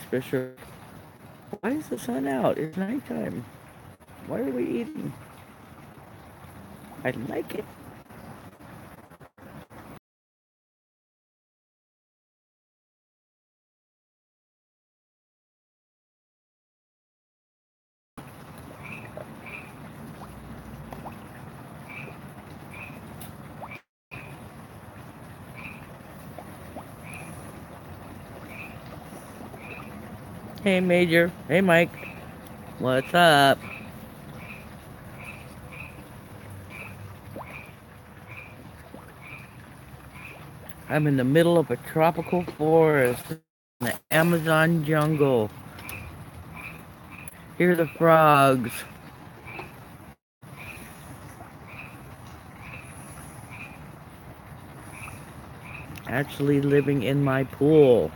Especially, why is the sun out? It's nighttime. Why are we eating? I like it. Hey, Major. Hey, Mike. What's up? I'm in the middle of a tropical forest in the Amazon jungle. Hear the frogs. Actually living in my pool.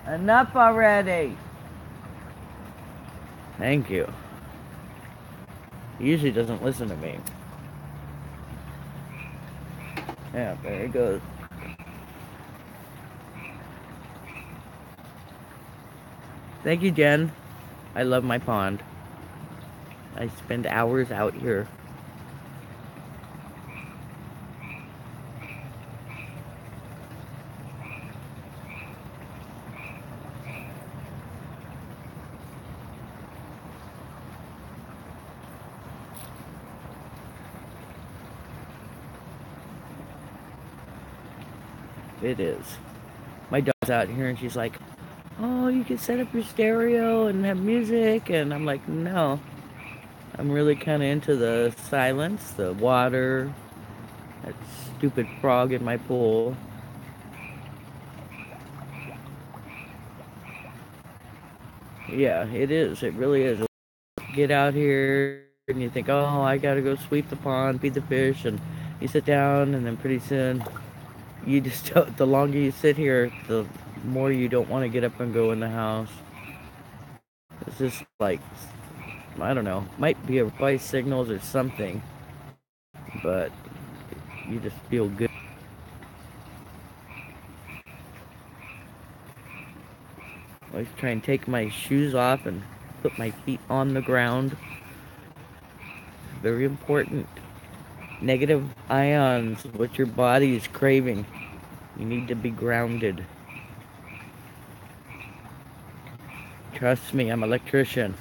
Enough already. Thank you. He usually doesn't listen to me. Yeah, there he goes. Thank you, Jen. I love my pond. I spend hours out here. It is. My dog's out here and she's like, oh, you can set up your stereo and have music. And I'm like, no. I'm really kind of into the silence, the water, that stupid frog in my pool. Yeah, it is. It really is. Get out here and you think, oh, I gotta go sweep the pond, feed the fish, and you sit down, and then pretty soon you just don't, the longer you sit here, the more you don't want to get up and go in the house. It's just like, I don't know, might be a voice signals or something, but you just feel good. I always try and take my shoes off and put my feet on the ground. Very important. Negative ions, what your body is craving. You need to be grounded. Trust me, I'm an electrician.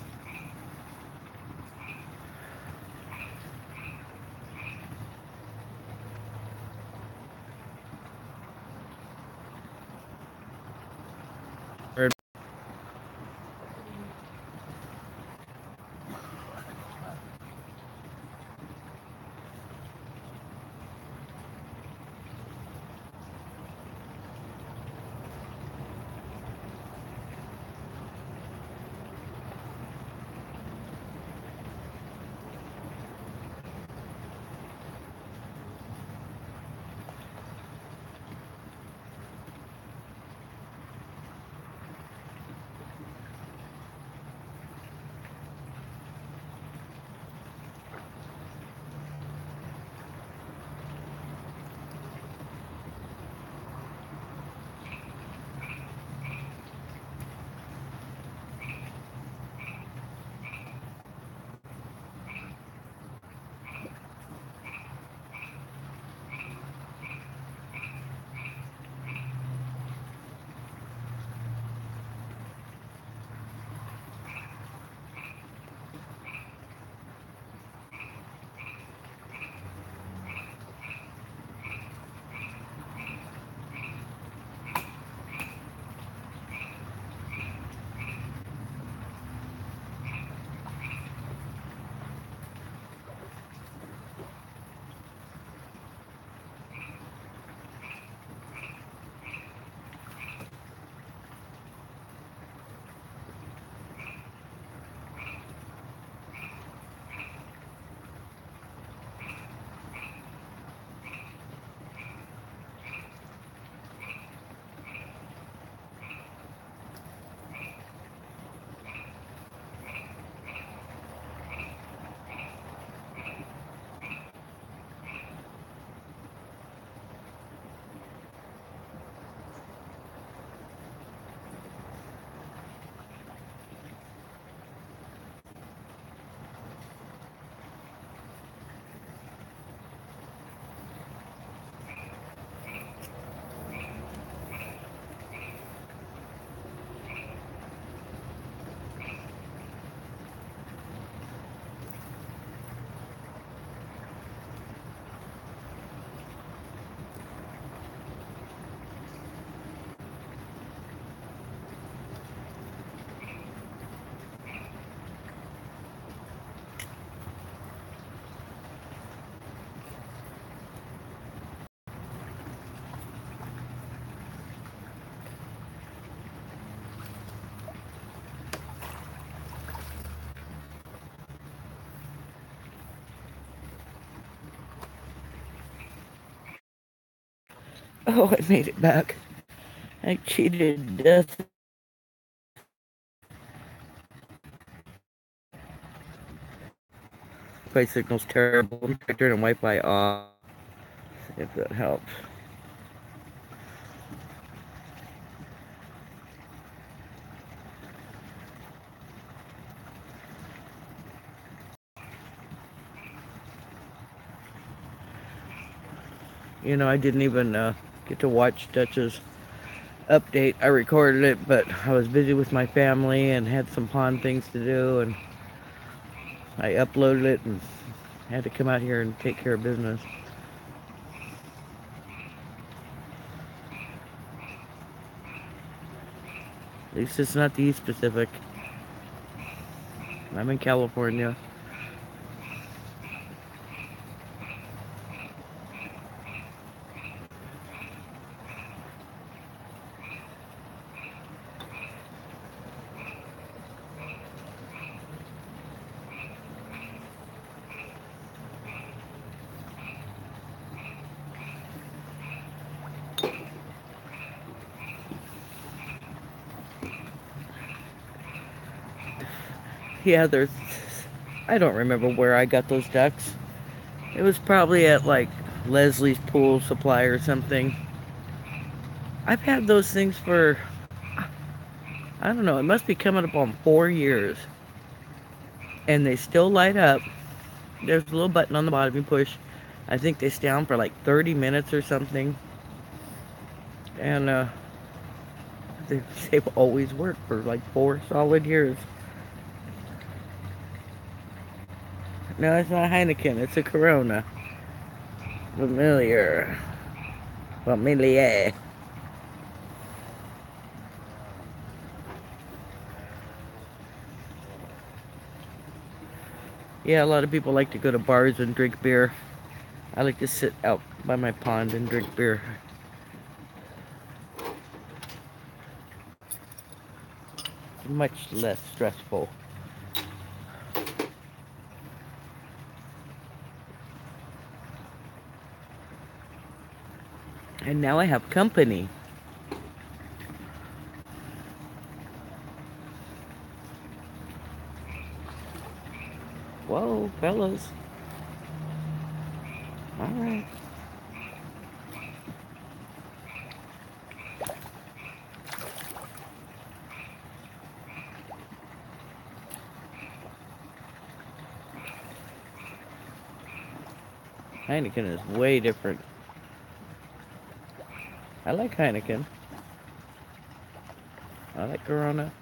Oh, I made it back. I cheated death. Wi-Fi signal's terrible. I'm turning Wi-Fi off. If that helps. You know, I didn't even get to watch Dutch's update. I recorded it, but I was busy with my family and had some pond things to do, and I uploaded it and had to come out here and take care of business. At least it's not the East Pacific. I'm in California. Yeah, there's... I don't remember where I got those ducks. It was probably at, like, Leslie's Pool Supply or something. I've had those things for... I don't know, it must be coming up on 4 years. And they still light up. There's a little button on the bottom you push. I think they stay on for like 30 minutes or something. And they've always worked for like 4 solid years. No, it's not Heineken, it's a Corona. Familiar. Familiar. Yeah, a lot of people like to go to bars and drink beer. I like to sit out by my pond and drink beer. It's much less stressful. And now I have company. Whoa, fellas. Alright. Heineken is way different. I like Heineken. I like Corona.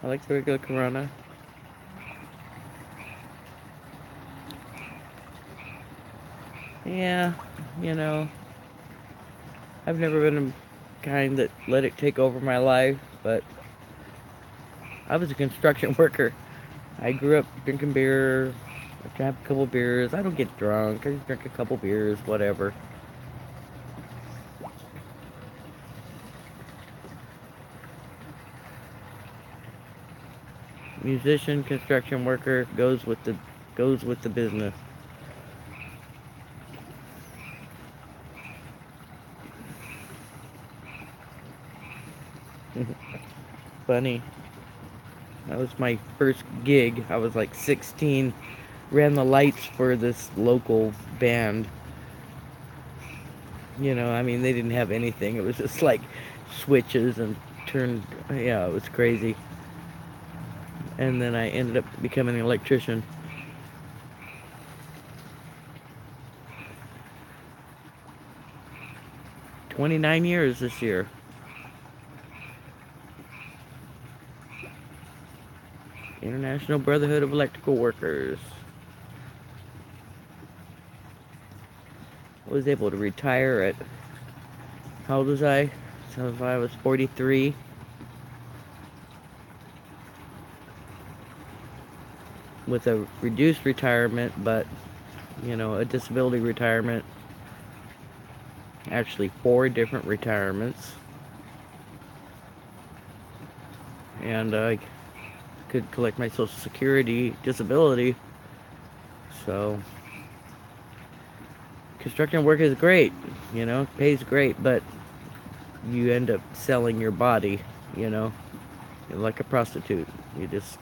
I like the regular Corona. Yeah, you know, I've never been the kind that let it take over my life, but I was a construction worker. I grew up drinking beer. I drank a couple beers. I don't get drunk. I just drink a couple beers, whatever. Musician, construction worker goes with the business. Funny. That was my first gig. I was like 16. Ran the lights for this local band. You know, I mean, they didn't have anything. It was just like switches and turned. Yeah, it was crazy. And then I ended up becoming an electrician. 29 years this year. International Brotherhood of Electrical Workers. I was able to retire at, how old was I? So if I was 43. With a reduced retirement, but, you know, a disability retirement. Actually, 4 different retirements. And I could collect my Social Security disability. So, construction work is great. you know, it pays great, but you end up selling your body, you know, you're like a prostitute. You just,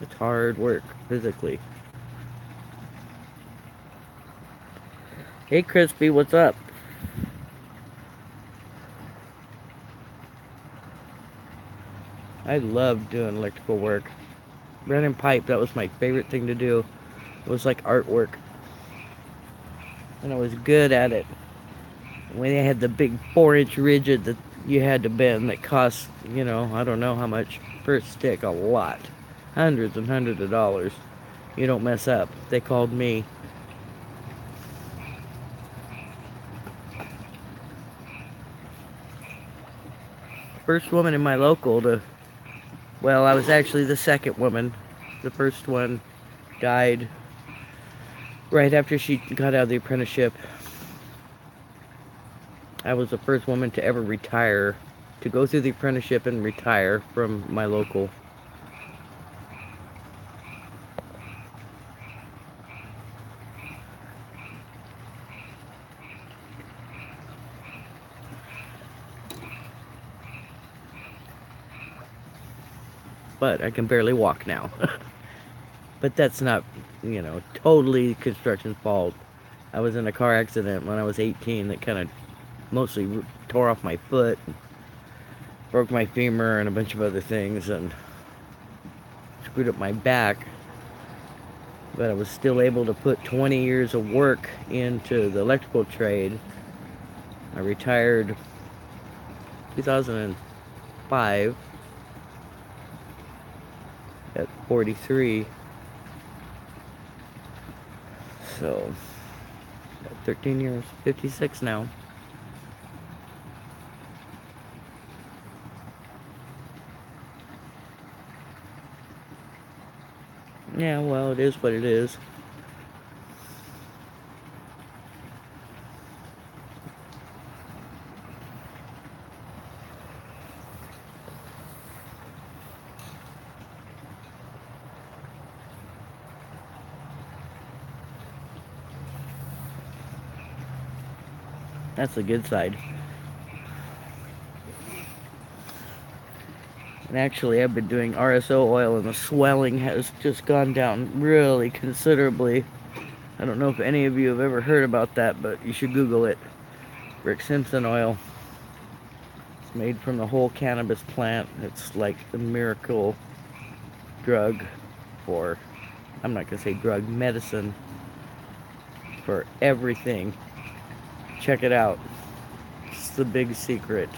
it's hard work physically. Hey, Crispy, what's up? I love doing electrical work. Running pipe, that was my favorite thing to do. It was like artwork. And I was good at it. When they had the big 4-inch rigid that you had to bend that cost, you know, I don't know how much per stick, a lot. Hundreds and hundreds of dollars. You don't mess up. They called me. First woman in my local to, well, I was actually the second woman. The first one died right after she got out of the apprenticeship. I was the first woman to ever retire, to go through the apprenticeship and retire from my local. But I can barely walk now. But that's not, you know, totally construction's fault. I was in a car accident when I was 18 that kind of mostly tore off my foot, broke my femur and a bunch of other things, and screwed up my back. But I was still able to put 20 years of work into the electrical trade. I retired 2005 at 43. So, 13 years, 56 now. Yeah, well, it is what it is. That's the good side. And actually, I've been doing RSO oil, and the swelling has just gone down really considerably. I don't know if any of you have ever heard about that, but you should Google it. Rick Simpson oil. It's made from the whole cannabis plant. It's like the miracle drug for, I'm not going to say drug, medicine for everything. Check it out. It's the big secret.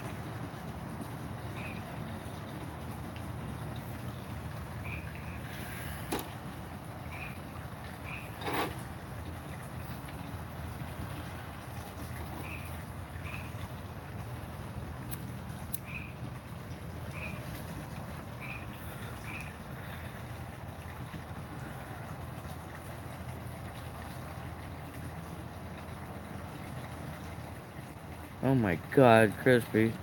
Oh my God, Crispy.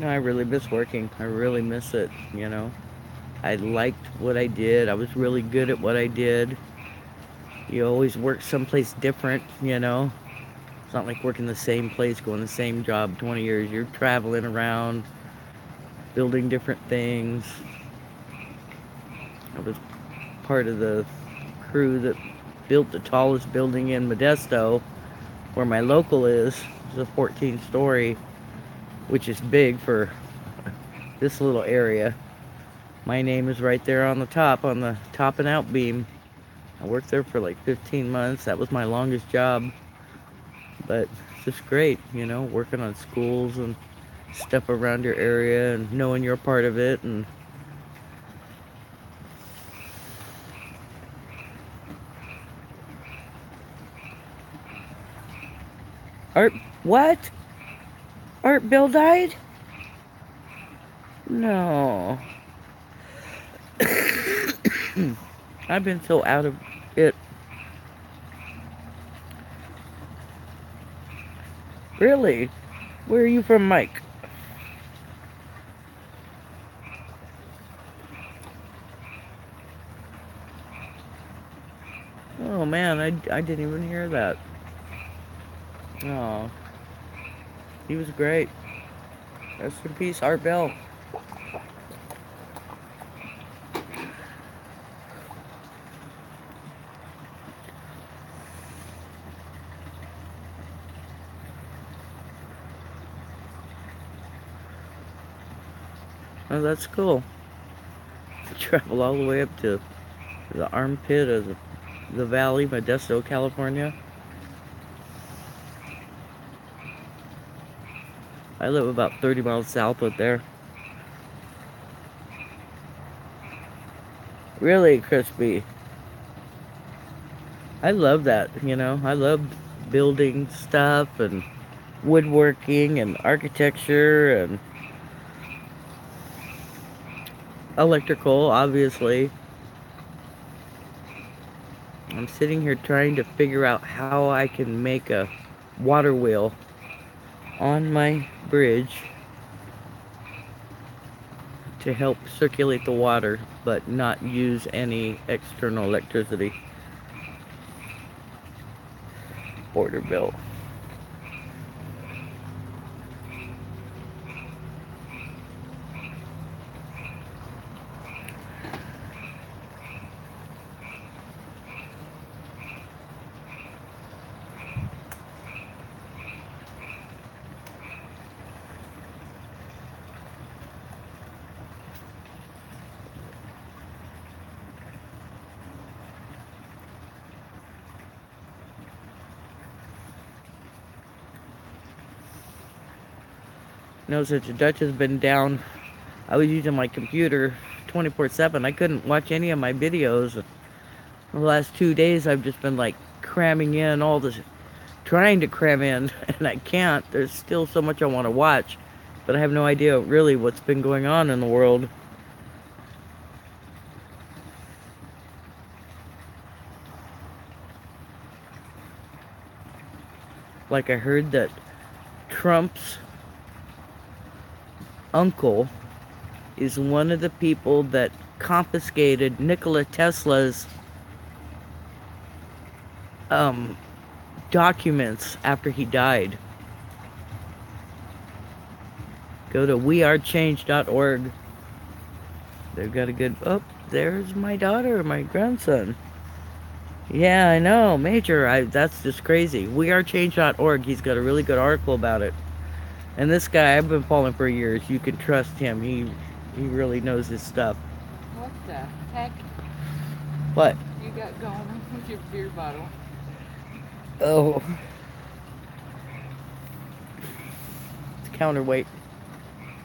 No, I really miss working. I really miss it, you know. I liked what I did. I was really good at what I did. You always work someplace different, you know. It's not like working the same place, going the same job 20 years. You're traveling around, building different things. I was part of the crew that built the tallest building in Modesto, where my local is. It's a 14-story, which is big for this little area. My name is right there on the top and out beam. I worked there for like 15 months. That was my longest job. But it's just great, you know, working on schools and stuff around your area and knowing you're a part of it. And Art, what? Art Bill died? No. I've been so out of it. Really? Where are you from, Mike? Oh man, I didn't even hear that. Oh, he was great. Rest in peace, Art Bell. Oh, that's cool. Travel all the way up to the armpit of the valley, Modesto, California. I live about 30 miles south of there. Really crispy. I love that, you know. I love building stuff and woodworking and architecture and electrical, obviously. I'm sitting here trying to figure out how I can make a water wheel on my bridge to help circulate the water but not use any external electricity. Border bill. No, since the Dutch has been down, I was using my computer 24/7. I couldn't watch any of my videos. The last 2 days, I've just been like cramming in all this, trying to cram in, and I can't. There's still so much I want to watch, but I have no idea really what's been going on in the world. Like I heard that Trump's uncle is one of the people that confiscated Nikola Tesla's documents after he died. Go to wearechange.org. They've got a good... Oh, there's my daughter, my grandson. Yeah, I know, Major. That's just crazy. Wearechange.org. He's got a really good article about it. And this guy, I've been following for years. You can trust him. He really knows his stuff. What the heck? What? You got going on with your beer bottle? Oh. It's counterweight.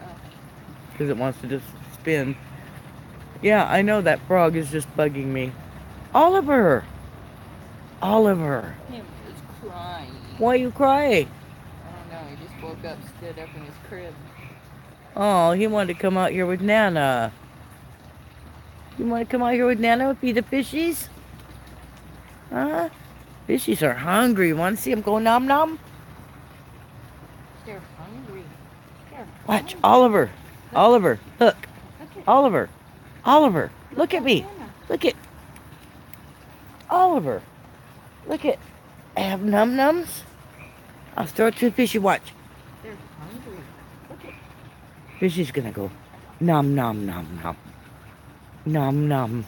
Oh. Because it wants to just spin. Yeah, I know that frog is just bugging me. Oliver! Oliver! Him is crying. Why are you crying? I don't know, he just woke up, stood up in his crib. Oh, he wanted to come out here with Nana. You want to come out here with Nana and feed the fishies? Huh? Fishies are hungry. Want to see them go nom nom? They're hungry. Watch, Oliver. Oliver, look. Oliver. Oliver, look at me. Look at Oliver. Look at. I have num nums. I'll throw it to the fishy. Watch. They're hungry. Look at. Fishy's gonna go nom nom nom nom. Nom nom.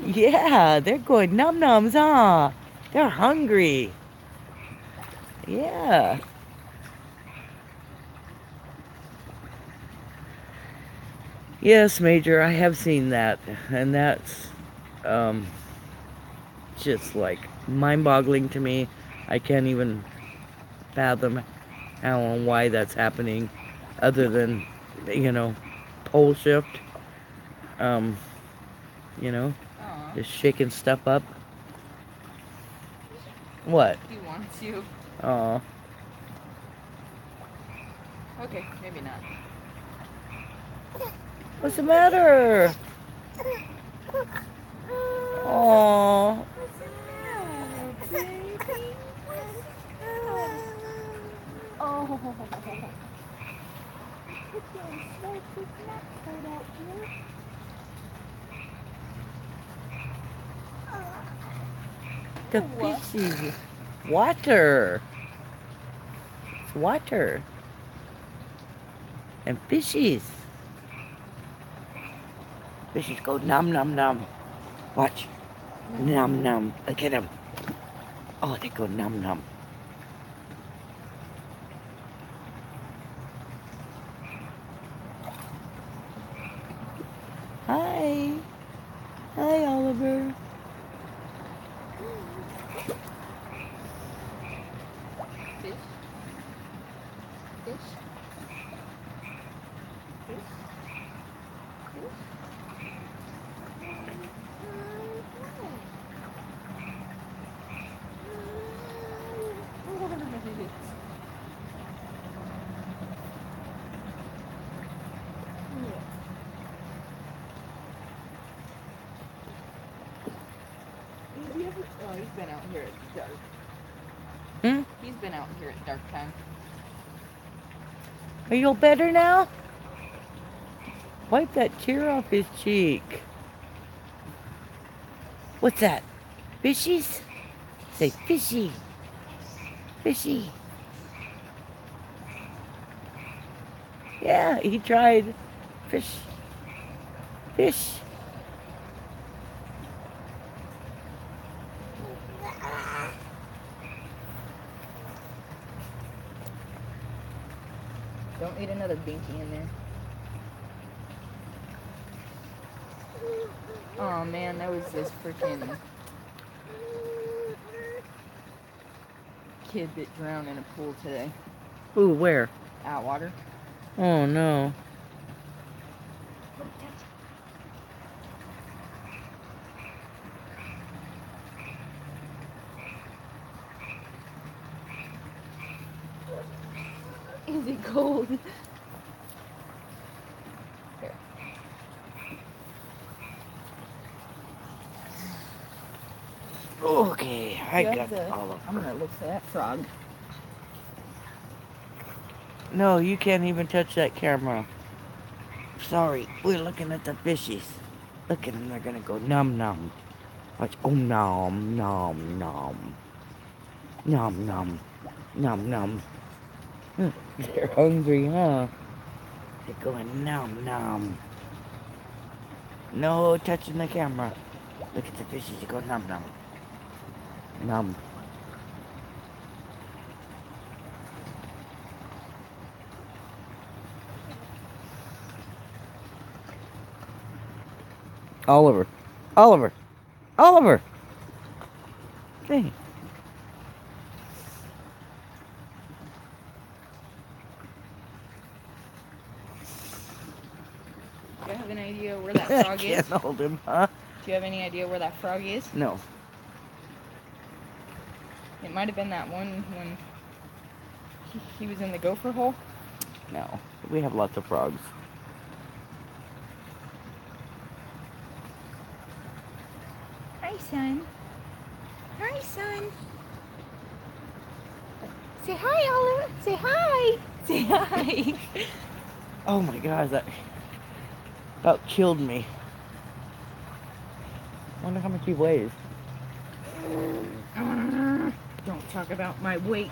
Yeah, they're going num nums, huh? They're hungry. Yeah. Yes, Major, I have seen that, and that's just like mind-boggling to me. I can't even fathom how and why that's happening, other than, you know, pole shift. You know, Aww. just shaking stuff up. What? He wants you. Aw. Okay, maybe not. What's the matter? Aw. Oh. The What? fishies. Water. It's water. And fishies. Fishies go nom nom nom. Watch. Nom nom. Look at them. Oh, they go nom nom. Hi. Hi, Oliver. Fish? Fish? Fish? Oh, he's been out here at dark. Hmm? He's been out here at dark time. Are you better now? Wipe that tear off his cheek. What's that? Fishies? Say fishy. Fishy. Yeah, he tried. Fish. Fish. Don't eat another binky in there. Oh man, that was this freaking kid that drowned in a pool today. Ooh, where? Atwater. Oh no. Is it cold? Here. Okay, I You got have all of I'm gonna look for that frog. No, you can't even touch that camera. Sorry, we're looking at the fishies. Look at them, they're gonna go nom nom. Watch, oh nom nom nom. Nom nom. Nom nom. They're hungry, huh? They're going nom nom. No touching the camera. Look at the fishies, they go nom nom. Nom. Oliver. Oliver. Oliver. Hey. Do you have an idea where that I frog is? can't hold him, huh? Do you have any idea where that frog is? No. It might have been that one when he was in the gopher hole. No. We have lots of frogs. Hi, son. Hi, son. Say hi, Oliver. Say hi. Say hi. Oh my god, that about killed me. Wonder how much he weighs. Don't talk about my weight.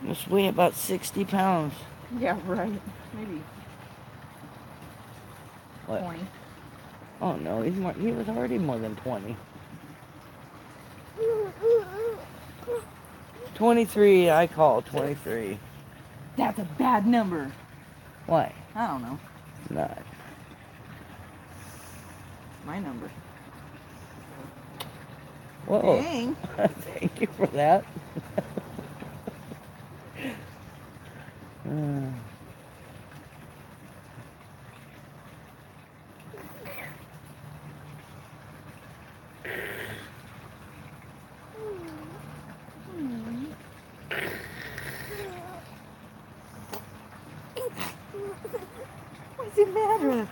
Must weigh about 60 pounds. Yeah, right. Maybe What? 20. Oh no, he was already more than 20. 23, I call 23. That's a bad number. Why? I don't know. Not. My number. Whoa. Dang. Thank you for that. What's the matter?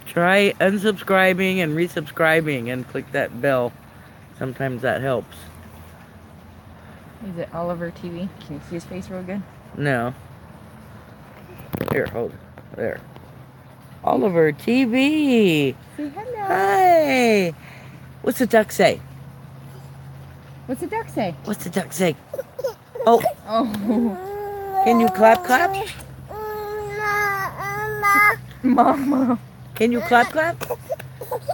Try unsubscribing and resubscribing and click that bell Sometimes that helps. Is it Oliver TV? Can you see his face real good? No. Here, hold it. There. Oliver TV. Say hello. Hi. What's the duck say? What's the duck say? What's the duck say? Oh. Oh. Can you clap, clap? Mama. Can you clap, clap?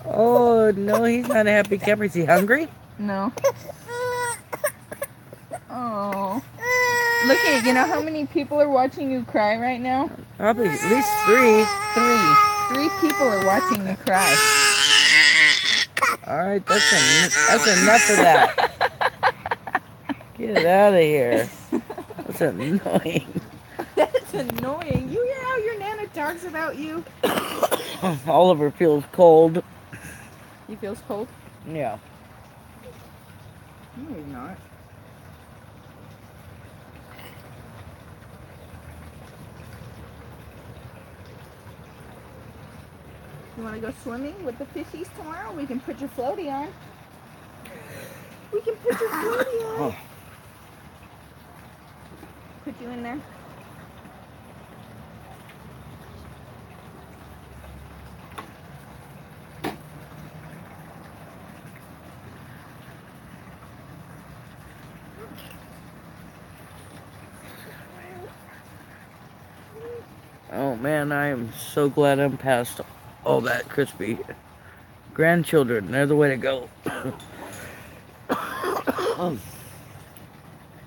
Oh, no, he's not a happy camper. Is he hungry? No. Oh. Look at it. You know how many people are watching you cry right now? Probably at least 3. 3 people are watching you cry. All right, that's enough of that. Get out of here. That's annoying. That's annoying. You hear how your Nana talks about you? Oliver feels cold. He feels cold? Yeah. No, he's not. You want to go swimming with the fishies tomorrow? We can put your floaty on. We can put your floaty on. Oh. Put you in there. Oh man, I am so glad I'm past all that crispy. Grandchildren, they're the way to go.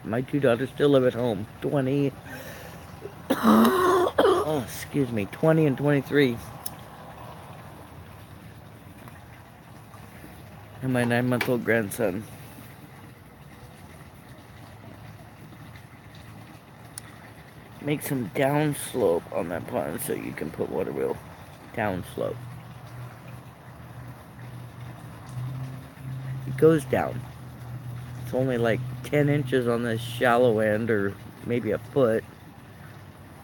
My 2 daughters still live at home. 20. Oh, excuse me, 20 and 23. And my 9-month-old grandson. Make some downslope on that pond so you can put water wheel. Downslope. It goes down. It's only like 10 inches on the shallow end, or maybe a foot,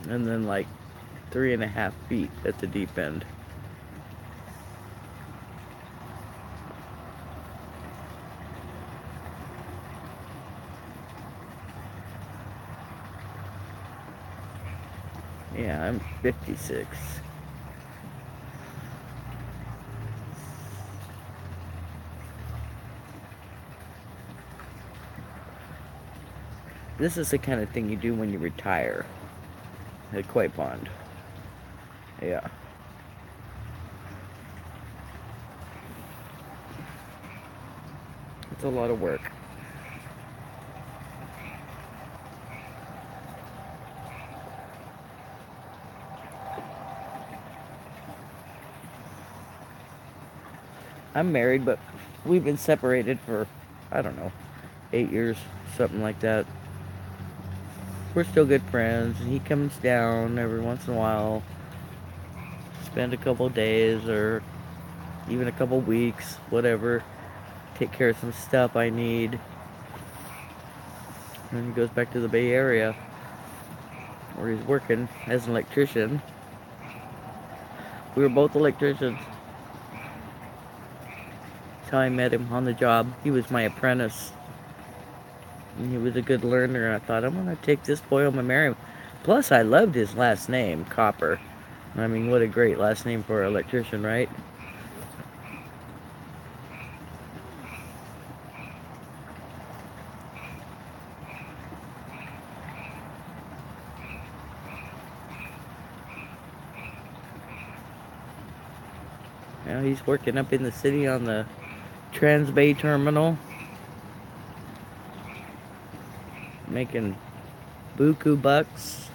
and then like 3.5 feet at the deep end. Yeah, I'm 56. This is the kind of thing you do when you retire. At Koi Pond. Yeah. It's a lot of work. I'm married, but we've been separated for, I don't know, 8 years, something like that. We're still good friends. He comes down every once in a while, spend a couple days or even a couple weeks, whatever, take care of some stuff I need. And then he goes back to the Bay Area, where he's working as an electrician. We were both electricians. That's how I met him on the job. He was my apprentice. And he was a good learner, and I thought, I'm gonna take this boy home and marry him. Plus, I loved his last name, Copper. I mean, what a great last name for an electrician, right? Now he's working up in the city on the Transbay Terminal, making buku bucks.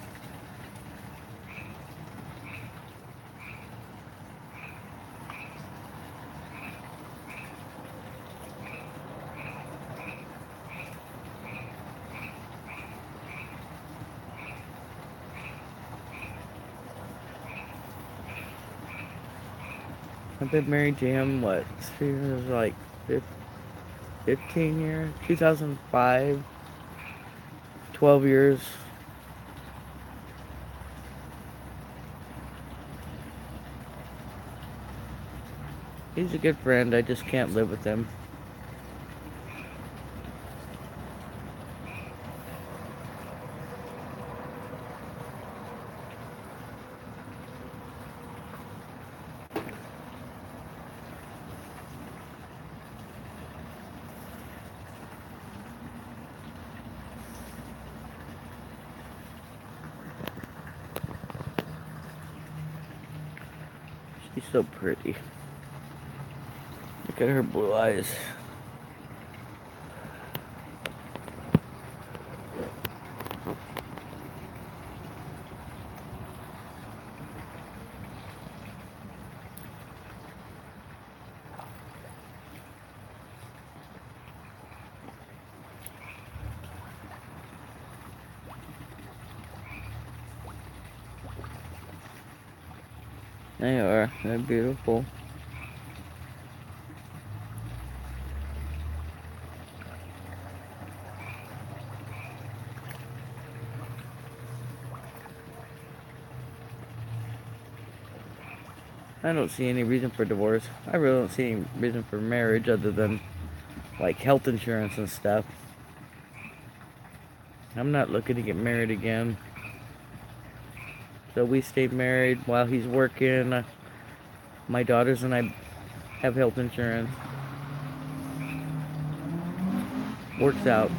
I've been married to him, what, it was like 15 years? 2005, 12 years. He's a good friend, I just can't live with him. She's so pretty. Look at her blue eyes. They are. They're beautiful. I don't see any reason for divorce. I really don't see any reason for marriage other than like health insurance and stuff. I'm not looking to get married again. So we stayed married while he's working. My daughters and I have health insurance. Works out.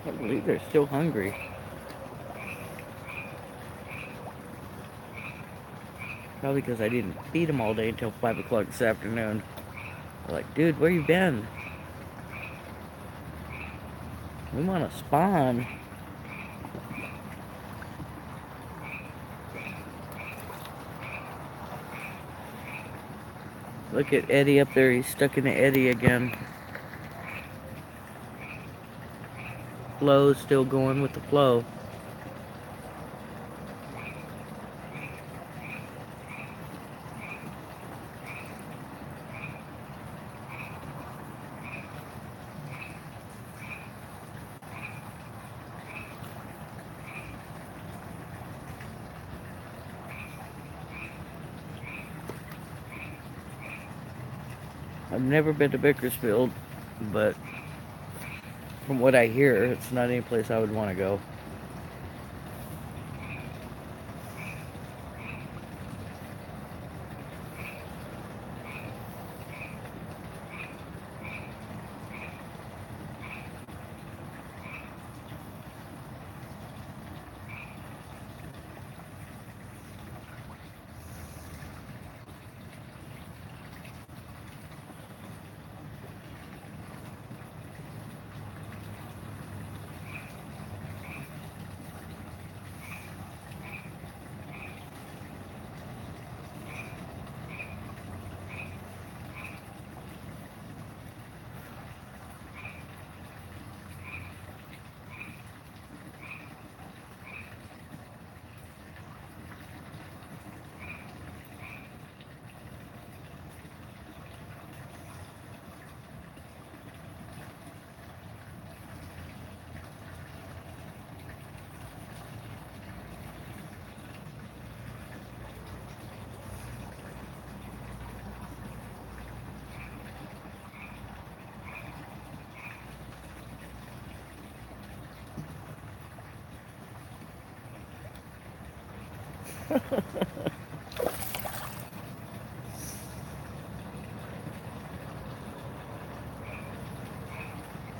I believe they're still hungry. Probably because I didn't feed them all day until 5 o'clock this afternoon. They're like, dude, where you been? We want to spawn. Look at Eddie up there. He's stuck in the eddy again. Flow's still going with the flow. I've never been to Bakersfield, but from what I hear, it's not any place I would want to go.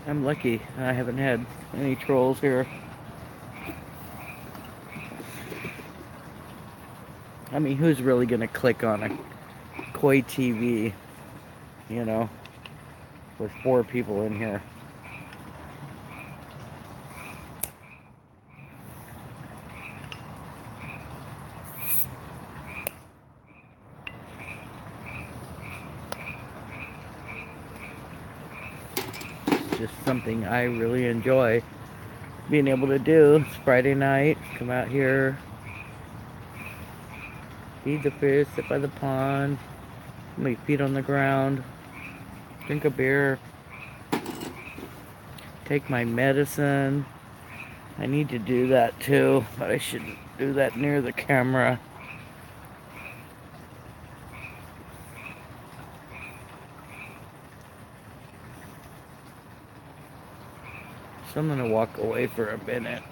I'm lucky. I haven't had any trolls here. I mean, who's really gonna click on a Koi TV, you know, with 4 people in here? just something I really enjoy being able to do. It's Friday night, come out here, feed the fish, sit by the pond, put my feet on the ground, drink a beer, take my medicine. I need to do that too, but I shouldn't do that near the camera. So I'm gonna walk away for a minute.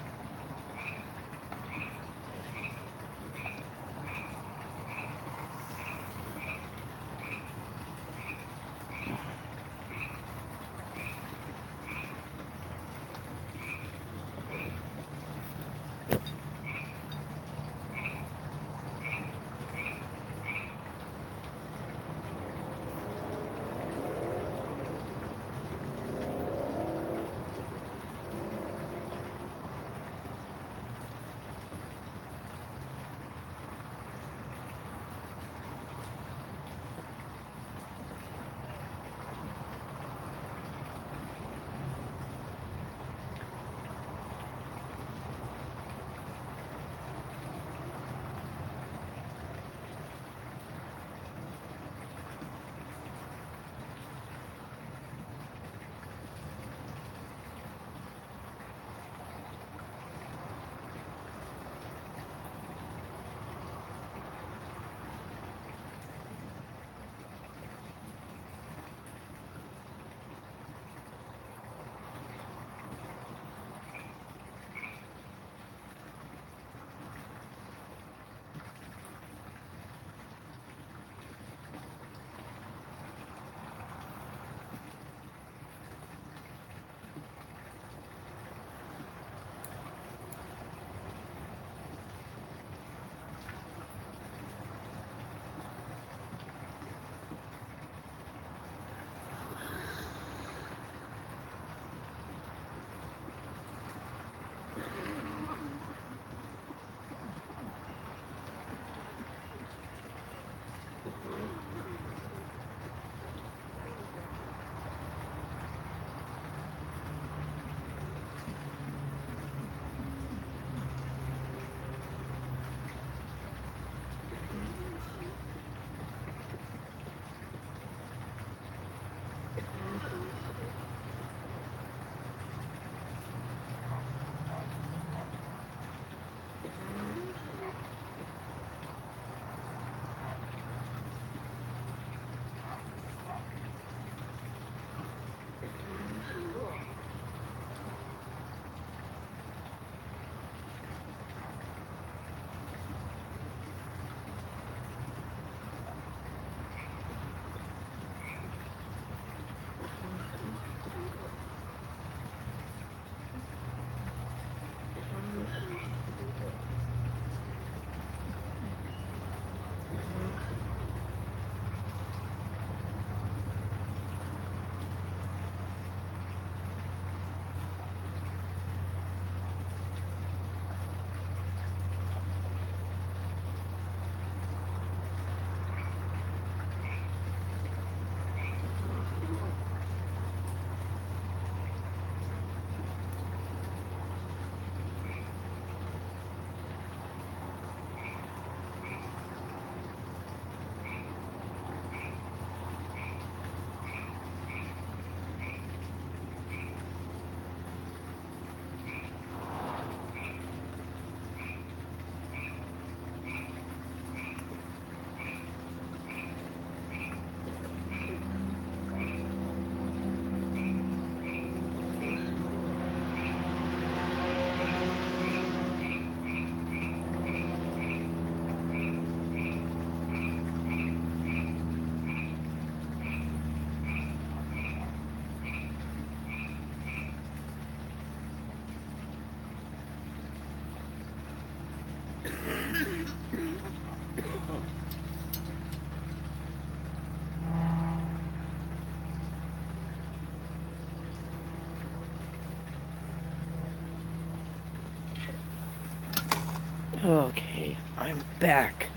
Okay, I'm back.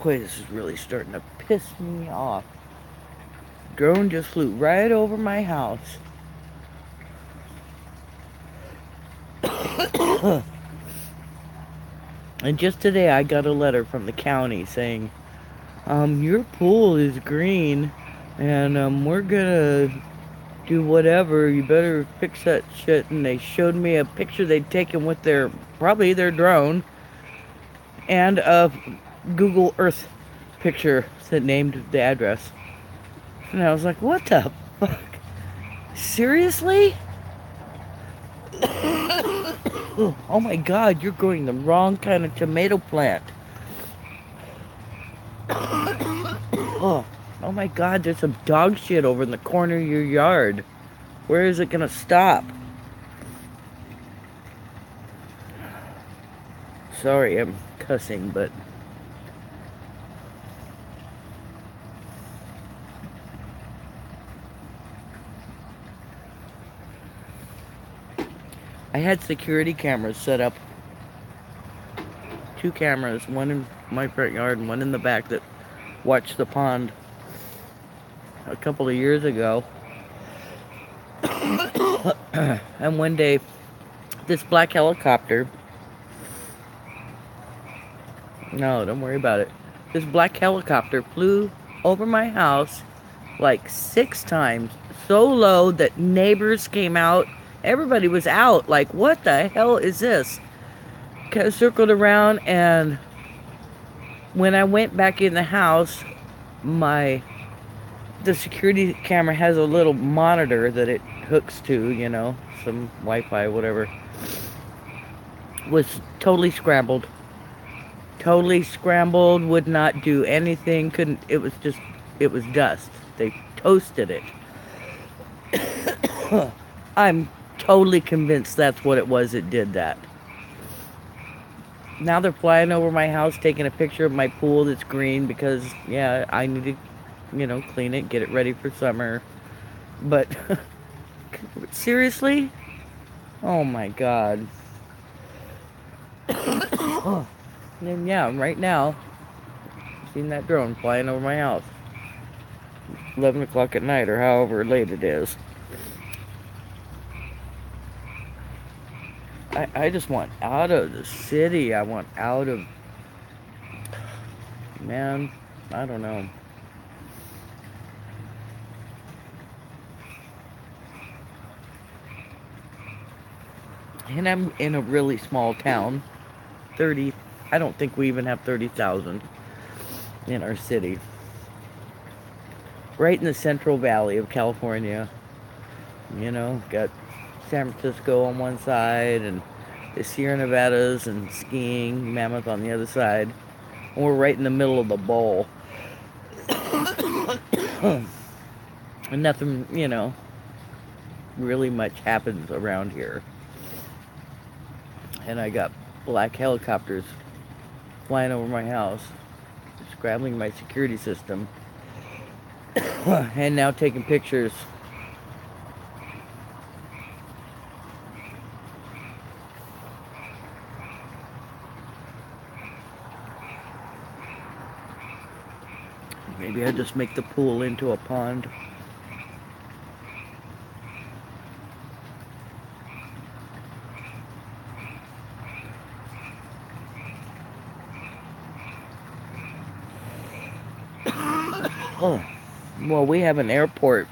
Boy, this is really starting to piss me off. Drone just flew right over my house. And just today I got a letter from the county saying, your pool is green and we're gonna do whatever. You better fix that shit. And they showed me a picture they'd taken with probably their drone, and a Google Earth picture that named the address. And I was like, what the fuck? Seriously? Oh my god, you're growing the wrong kind of tomato plant. Oh my god, there's some dog shit over in the corner of your yard. Where is it gonna stop? Sorry, I'm cussing, but I had security cameras set up. 2 cameras, one in my front yard and one in the back, that watched the pond a couple of years ago. And one day, this black helicopter, no, don't worry about it. This black helicopter flew over my house like 6 times, so low that neighbors came out. Everybody was out, like, what the hell is this? Kind of circled around, and when I went back in the house, the security camera has a little monitor that it hooks to, you know, some Wi-Fi, whatever. Was totally scrambled. Totally scrambled, would not do anything, couldn't, it was dust. They toasted it. I'm totally convinced that's what it was that did that. Now they're flying over my house, taking a picture of my pool that's green because, yeah, I need to, you know, clean it, get it ready for summer. But, seriously? Oh my god. And yeah, right now, I've seen that drone flying over my house. 11 o'clock at night, or however late it is. I just want out of the city. I want out of... Man, I don't know. And I'm in a really small town. I don't think we even have 30,000 in our city. Right in the Central Valley of California. You know, got San Francisco on one side and the Sierra Nevadas and skiing, Mammoth on the other side. And we're right in the middle of the bowl. And nothing, you know, really much happens around here. And I got black helicopters flying over my house, scrambling my security system, and now taking pictures. Maybe I just make the pool into a pond. Oh, well, we have an airport,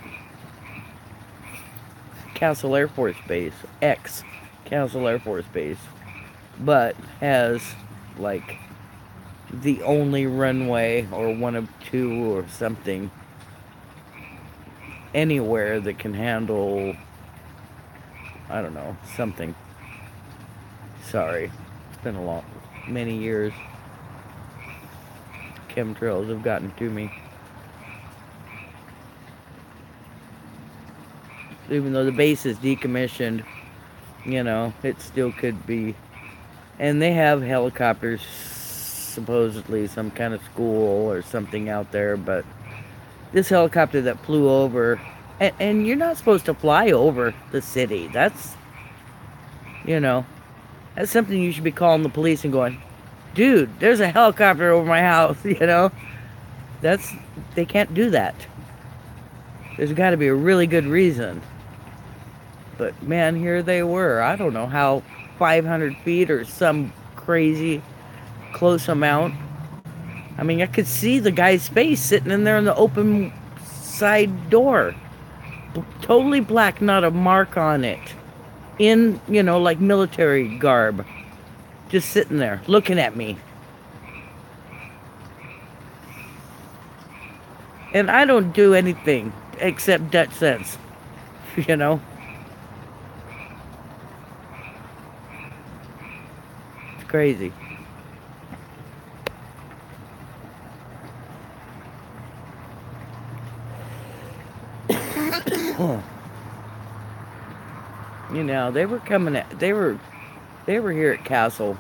Castle Air Force Base, ex-Castle Air Force Base, but has, like, the only runway, or one of 2 or something, anywhere that can handle, I don't know, something. Sorry, it's been many years. Chemtrails have gotten to me. Even though the base is decommissioned, you know, it still could be. And they have helicopters, supposedly some kind of school or something out there, but this helicopter that flew over, and you're not supposed to fly over the city. That's, you know, that's something you should be calling the police and going, dude, there's a helicopter over my house, you know? They can't do that. There's got to be a really good reason. But man, here they were. I don't know how 500 feet or some crazy close amount. I mean, I could see the guy's face sitting in there in the open side door. Totally black, not a mark on it. In, like military garb. Just sitting there, looking at me. And I don't do anything except Dutch sense, you know? It's crazy. They were coming at, they were here at Castle.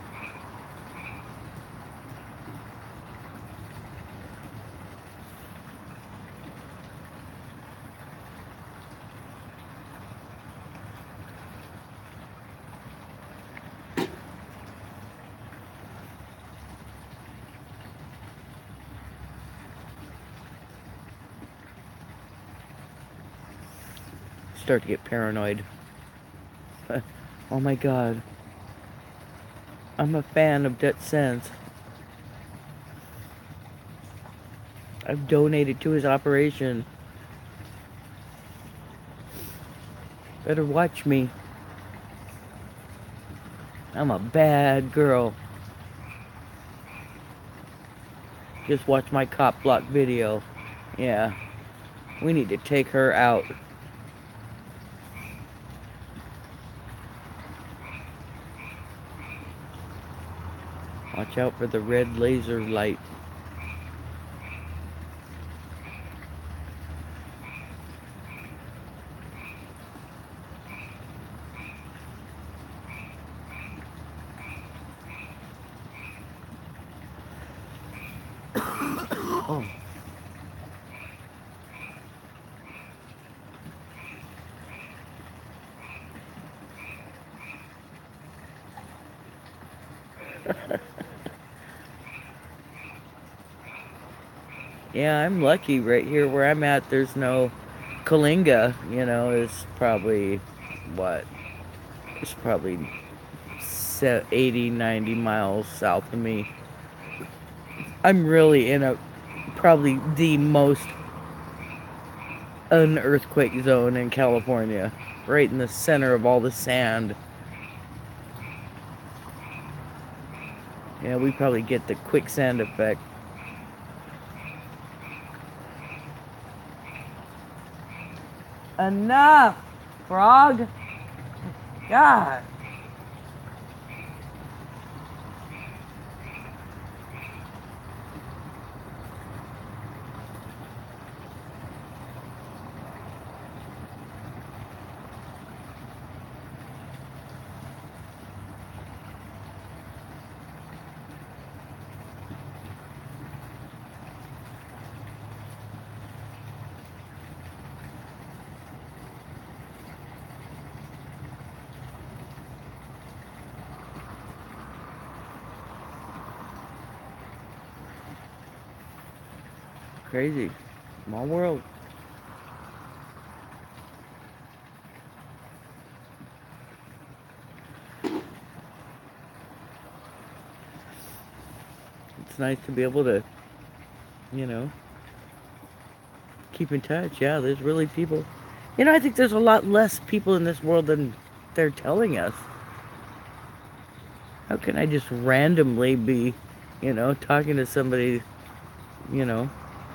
Start to get paranoid. Oh my God. I'm a fan of Dutch Sense. I've donated to his operation. Better watch me. I'm a bad girl. Just watch my cop block video. Yeah. We need to take her out. Watch out for the red laser light. Oh. Yeah, I'm lucky right here where I'm at. There's no Kalinga, is probably what? It's probably 80, 90 miles south of me. I'm really in probably the most unearthquake zone in California, right in the center of all the sand. Yeah, we probably get the quicksand effect. Enough, frog. God. Crazy. Small world. It's nice to be able to, keep in touch. Yeah, there's really people. I think there's a lot less people in this world than they're telling us. How can I just randomly be, talking to somebody,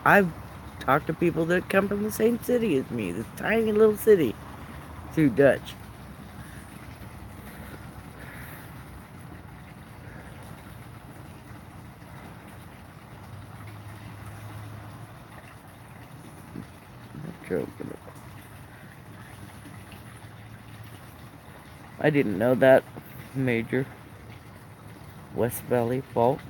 I've talked to people that come from the same city as me, this tiny little city, through Dutch. I didn't know that. Major West Valley Fault.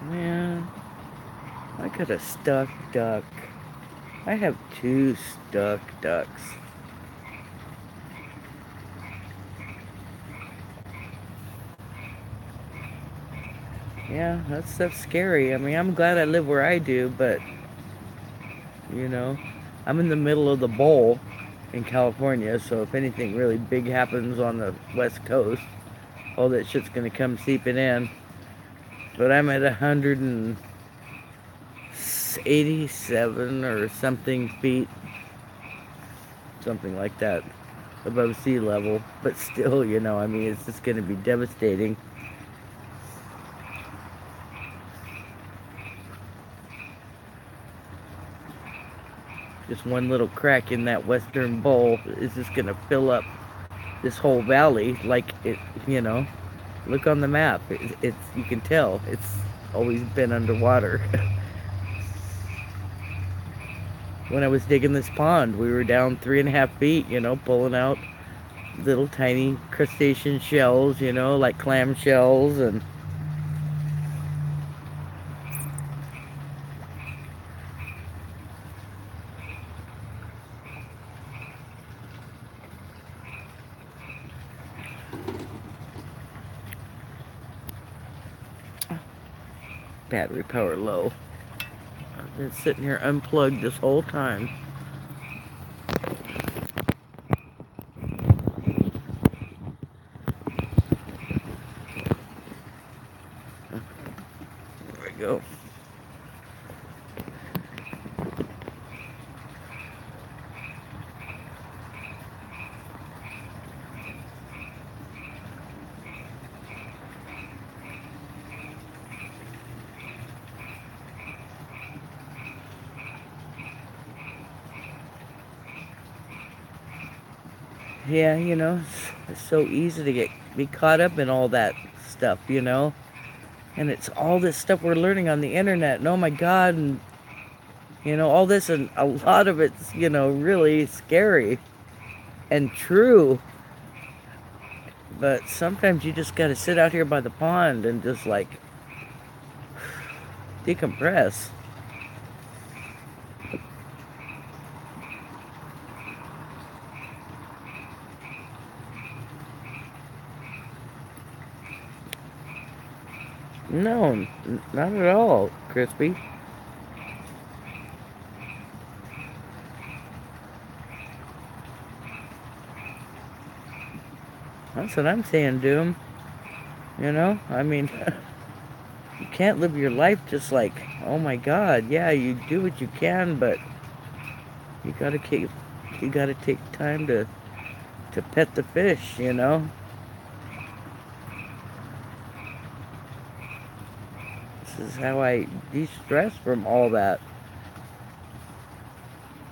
Man, I got a stuck duck. I have 2 stuck ducks. Yeah, that stuff's scary. I mean, I'm glad I live where I do, but, you know, I'm in the middle of the bowl in California, so if anything really big happens on the West Coast, all that shit's gonna come seeping in. But I'm at 187 or something feet, something like that, above sea level. But still, you know, I mean, it's just gonna be devastating. Just one little crack in that western bowl is just gonna fill up this whole valley like it, you know. Look on the map. It's you can tell it's always been underwater. When I was digging this pond, we were down 3.5 feet, you know, pulling out little tiny crustacean shells, you know, like clam shells and battery power low. I've been sitting here unplugged this whole time. There we go. Yeah, you know, it's so easy to be caught up in all that stuff, you know. And it's all this stuff we're learning on the internet. And oh my God, and you know, all this, and a lot of it's, you know, really scary and true. But sometimes you just gotta sit out here by the pond and just like decompress. No, not at all, Crispy. That's what I'm saying, Doom. You know, I mean, you can't live your life just like, oh my God, yeah, you do what you can, but you gotta keep, you gotta take time to pet the fish, you know. This is how I de-stress from all that.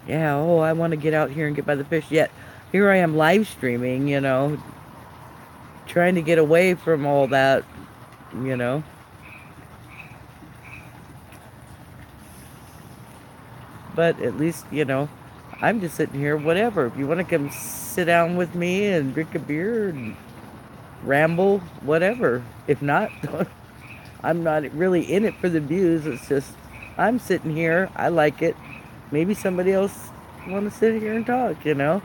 Yeah, oh, I want to get out here and get by the fish. Yet, here I am live streaming, you know, trying to get away from all that, you know. But at least, you know, I'm just sitting here, whatever. If you want to come sit down with me and drink a beer and ramble, whatever. If not, I'm not really in it for the views. It's just, I'm sitting here. I like it. Maybe somebody else want to sit here and talk, you know.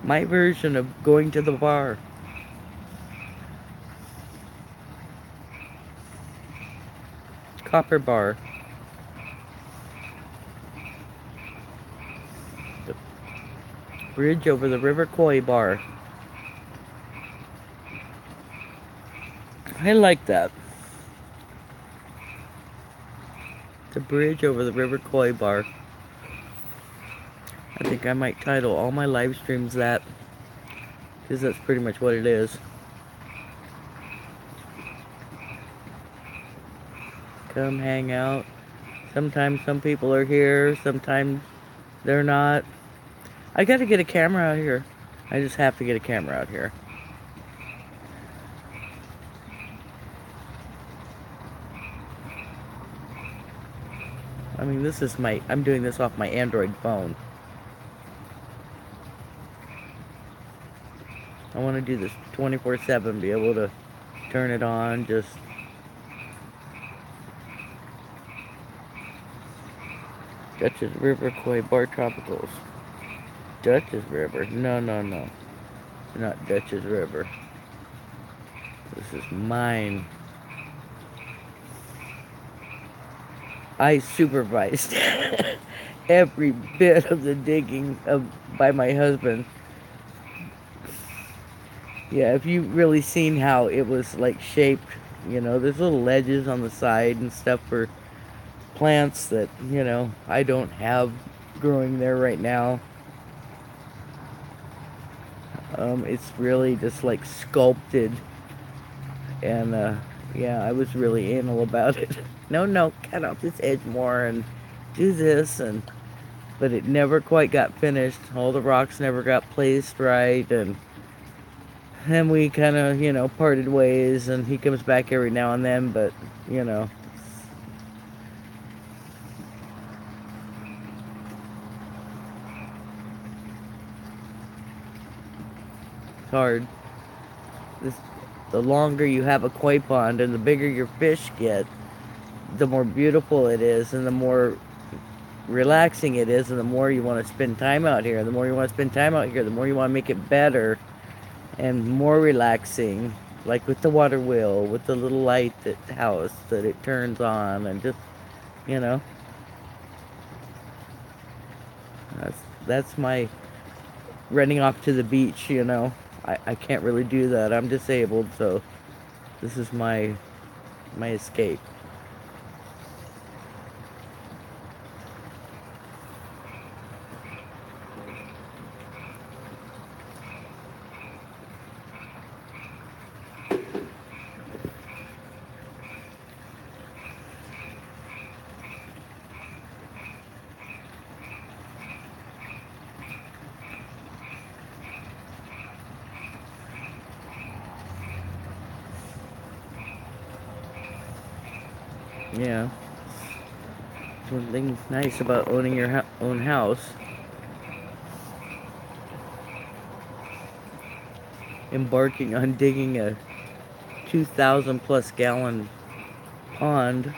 My version of going to the bar. Copper bar. The bridge over the River Koi bar. I like that. The bridge over the River Koi bar. I think I might title all my live streams that, because that's pretty much what it is. Come hang out. Sometimes some people are here, sometimes they're not. I gotta get a camera out here. I just have to get a camera out here. I mean, this is I'm doing this off my Android phone. I want to do this 24/7, be able to turn it on, just Dutchess River Koi Bar Tropicals. Dutchess River. No, no, no. Not Dutchess River. This is mine. I supervised every bit of the digging by my husband. Yeah, if you've really seen how it was like shaped, there's little ledges on the side and stuff for plants that, I don't have growing there right now. It's really just like sculpted, and yeah, I was really anal about it. No, no, cut off this edge more and do this, and but it never quite got finished. All the rocks never got placed right, and then we kind of, parted ways, and he comes back every now and then, but, you know, it's hard. This, the longer you have a koi pond and the bigger your fish get, the more beautiful it is, and the more relaxing it is, and the more you want to spend time out here. The more you want to spend time out here, the more you want to make it better and more relaxing, like with the water wheel, with the little light house that it turns on, and just, you know, that's my running off to the beach. I can't really do that. I'm disabled, so this is my escape. Yeah. One thing nice about owning your own house. Embarking on digging a 2,000 plus gallon pond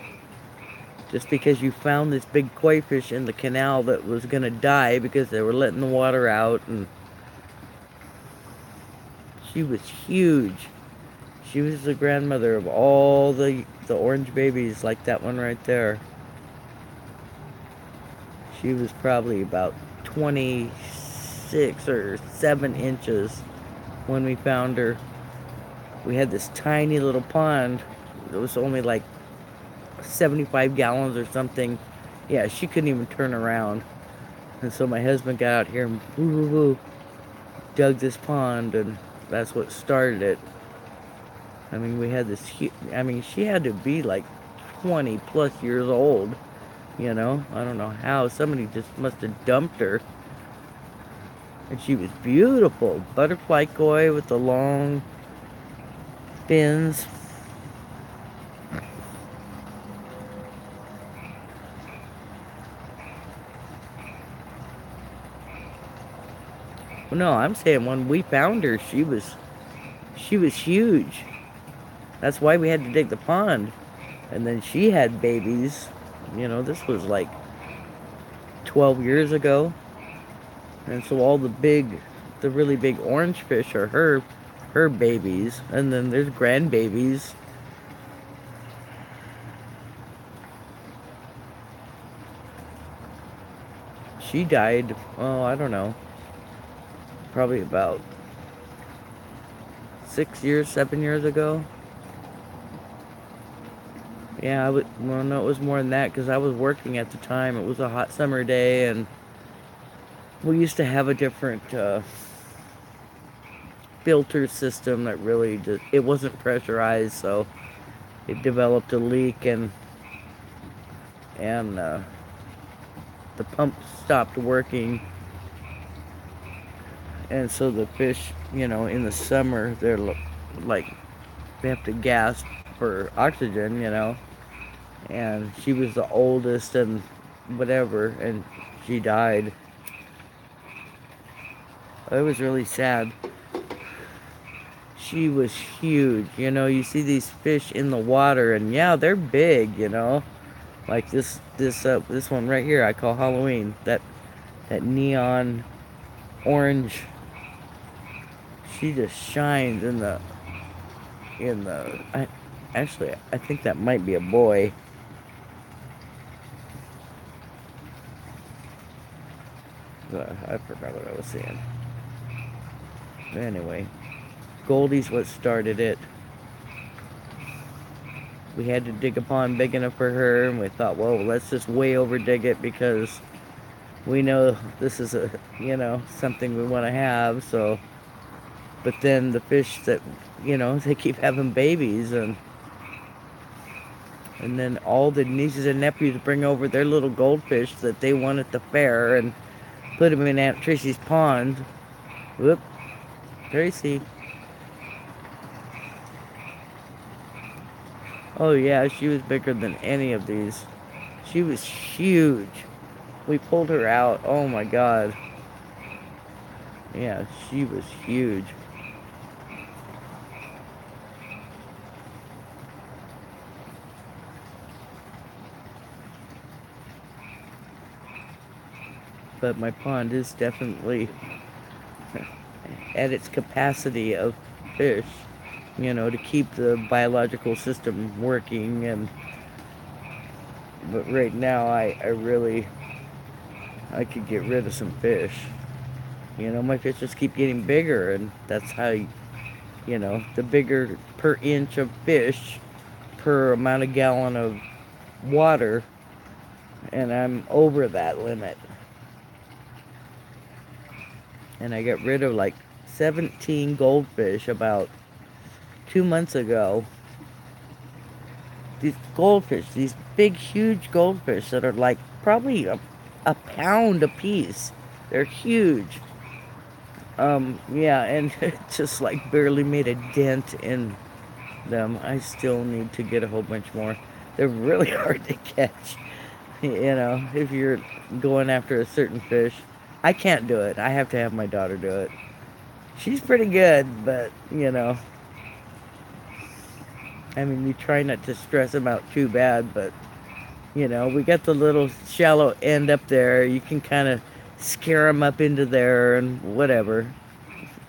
just because you found this big koi fish in the canal that was going to die because they were letting the water out, and she was huge. She was the grandmother of all the orange babies, like that one right there. She was probably about 26 or 7 inches when we found her. We had this tiny little pond. It was only like 75 gallons or something. Yeah, she couldn't even turn around. And so my husband got out here and dug this pond, and that's what started it. I mean, we had this she had to be like 20 plus years old. I don't know how. Somebody just must have dumped her. And she was beautiful. Butterfly koi with the long fins. Well, no, I'm saying when we found her, she was huge. That's why we had to dig the pond. And then she had babies. This was like 12 years ago. And so all the really big orange fish are her babies. And then there's grandbabies. She died, oh, I don't know, probably about 6 years, 7 years ago. Yeah, well, no, it was more than that because I was working at the time. It was a hot summer day, and we used to have a different filter system that really it wasn't pressurized, so it developed a leak, and the pump stopped working, and so the fish, in the summer, they're like they have to gasp for oxygen, and she was the oldest and whatever, and she died. It was really sad. She was huge. You see these fish in the water, and yeah, they're big, like this one right here I call Halloween. That neon orange. She just shines in the actually, I think that might be a boy. I forgot what I was saying. But anyway, Goldie's what started it. We had to dig a pond big enough for her, and we thought, well, let's just way over dig it because we know this is something we want to have. So, but then the fish that, they keep having babies, and then all the nieces and nephews bring over their little goldfish that they won at the fair and put them in Aunt Tracy's pond. Whoop, Tracy. Oh yeah, she was bigger than any of these. She was huge. We pulled her out. Oh my God. Yeah, she was huge. But my pond is definitely at its capacity of fish, to keep the biological system working. But right now I could get rid of some fish. My fish just keep getting bigger, and that's how, the bigger per inch of fish per amount of gallon of water, and I'm over that limit. And I got rid of like 17 goldfish about 2 months ago. These goldfish, these big, huge goldfish that are like probably a pound a piece. They're huge. Yeah, and it just like barely made a dent in them. I still need to get a whole bunch more. They're really hard to catch, if you're going after a certain fish. I can't do it. I have to have my daughter do it. She's pretty good, but, I mean, you try not to stress them out too bad, but, we got the little shallow end up there. You can kind of scare them up into there and whatever.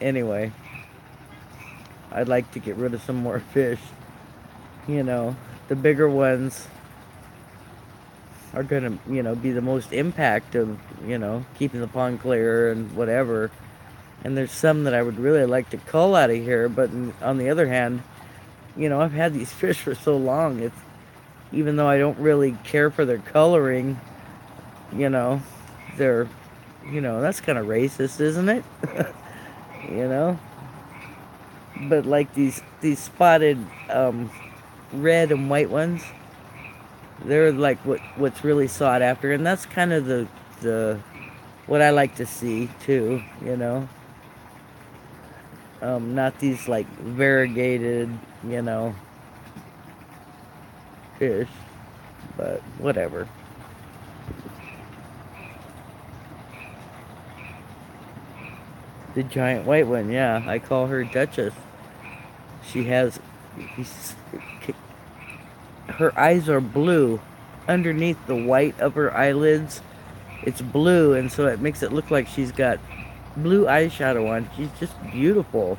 Anyway, I'd like to get rid of some more fish. The bigger ones are going to, be the most impact of, keeping the pond clear and whatever. And there's some that I would really like to cull out of here, but on the other hand, I've had these fish for so long, even though I don't really care for their coloring, they're, that's kind of racist, isn't it? you know? But like these spotted red and white ones, they're like what's really sought after, and that's kind of the what I like to see too, not these like variegated, fish, but whatever. The giant white one, yeah, I call her Duchess. She has, her eyes are blue. Underneath the white of her eyelids, it's blue, and so it makes it look like she's got blue eyeshadow on. She's just beautiful.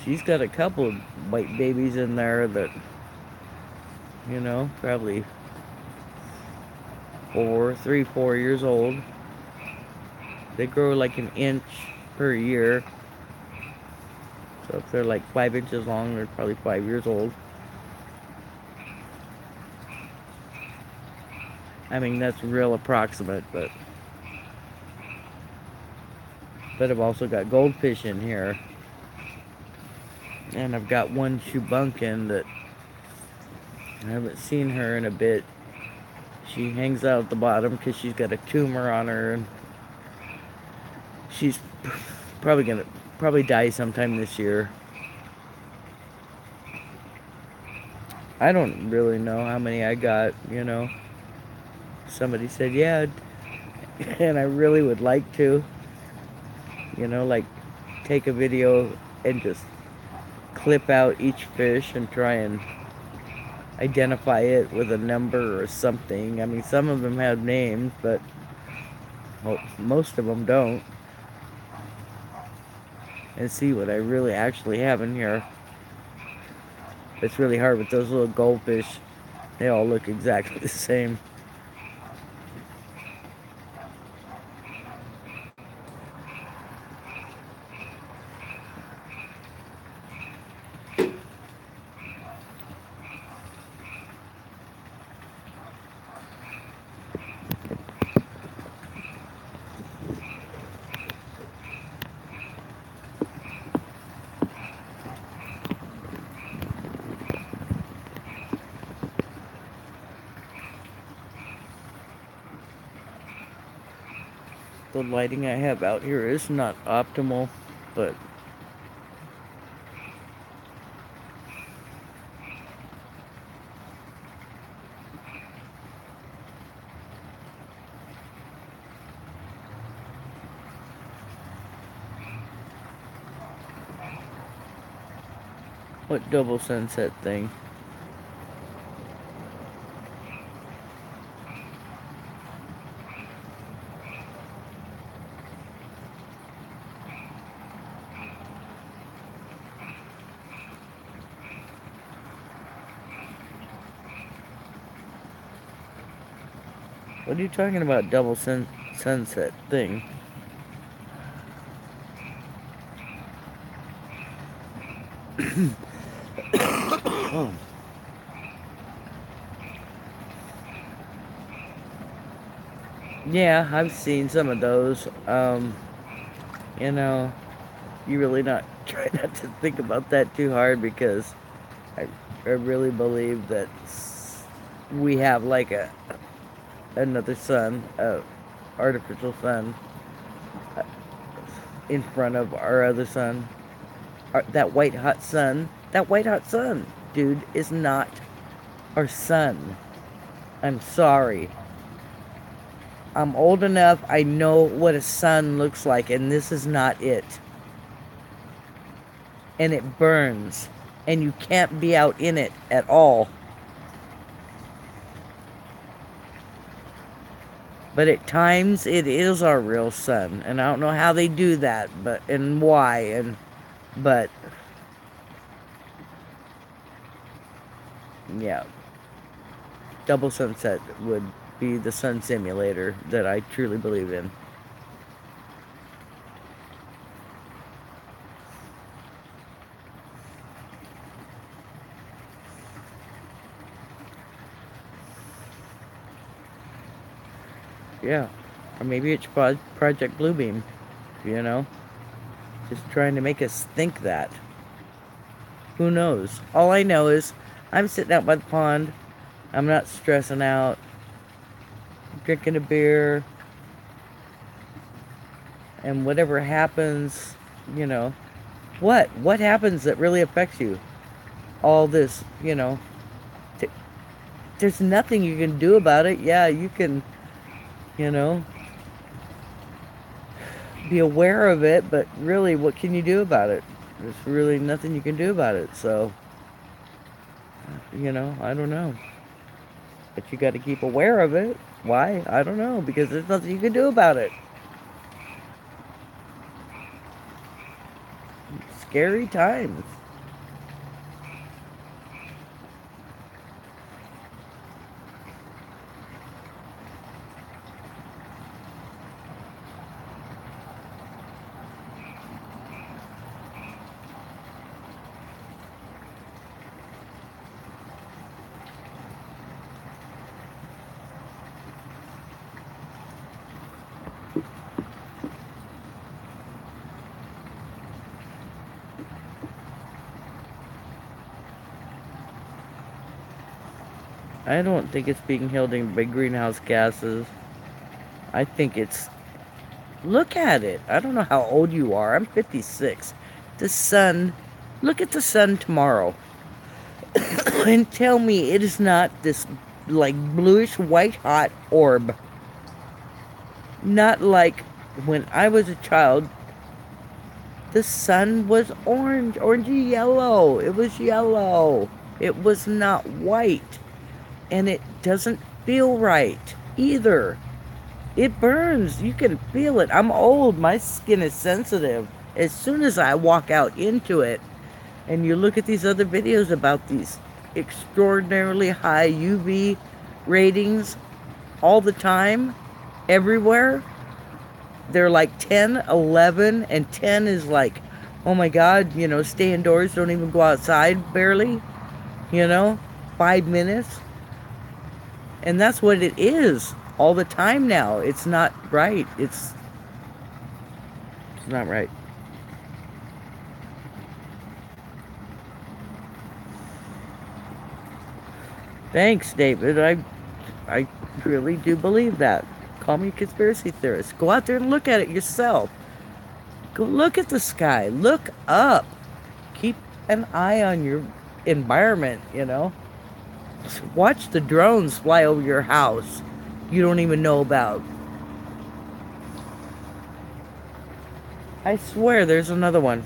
She's got a couple of white babies in there that, probably 4 years old. They grow like an inch per year. So if they're like 5 inches long, they're probably 5 years old. I mean, that's real approximate, but I've also got goldfish in here. And I've got one shubunkin that I haven't seen her in a bit. She hangs out at the bottom because she's got a tumor on her, and she's probably die sometime this year. I don't really know how many I got, Somebody said, yeah, and I really would like to, like take a video and just clip out each fish and try and identify it with a number or something. I mean, some of them have names, but most of them don't. And see what I really actually have in here. It's really hard with those little goldfish. They all look exactly the same. The lighting I have out here is not optimal, but what double sunset thing? What are you talking about, double sunset thing? Oh. Yeah, I've seen some of those. You know, you really not try not to think about that too hard because I really believe that we have like another sun, artificial sun, uh, in front of our other sun. That white hot sun, dude, is not our sun. I'm sorry. I'm old enough, I know what a sun looks like, and this is not it. And it burns, and you can't be out in it at all. But at times, it is our real sun, and I don't know how they do that, and why, but yeah, double sunset would be the sun simulator that I truly believe in. Yeah, or maybe it's Project Bluebeam, you know, just trying to make us think that. Who knows? All I know is I'm sitting out by the pond. I'm not stressing out. Drinking a beer. And whatever happens, you know. What happens that really affects you? All this, you know. There's nothing you can do about it. Yeah, you can, you know, be aware of it, but really, what can you do about it? There's really nothing you can do about it. So, you know, I don't know. But you got to keep aware of it. Why? I don't know. Because there's nothing you can do about it. Scary times. I don't think it's being held in by greenhouse gases. I think it's... Look at it. I don't know how old you are. I'm 56. The sun... Look at the sun tomorrow. And tell me it is not this, like, bluish white hot orb. Not like when I was a child, the sun was orangey yellow. It was yellow. It was not white. And it doesn't feel right either. It burns. You can feel it. I'm old. My skin is sensitive. As soon as I walk out into it, and you look at these other videos about these extraordinarily high UV ratings all the time, everywhere, they're like 10, 11, and 10 is like, oh my God, stay indoors, don't even go outside barely, you know, 5 minutes. And that's what it is all the time now. It's not right. It's not right. Thanks, David. I really do believe that. Call me a conspiracy theorist. Go out there and look at it yourself. Go look at the sky. Look up. Keep an eye on your environment. Watch the drones fly over your house you don't even know about. I swear there's another one.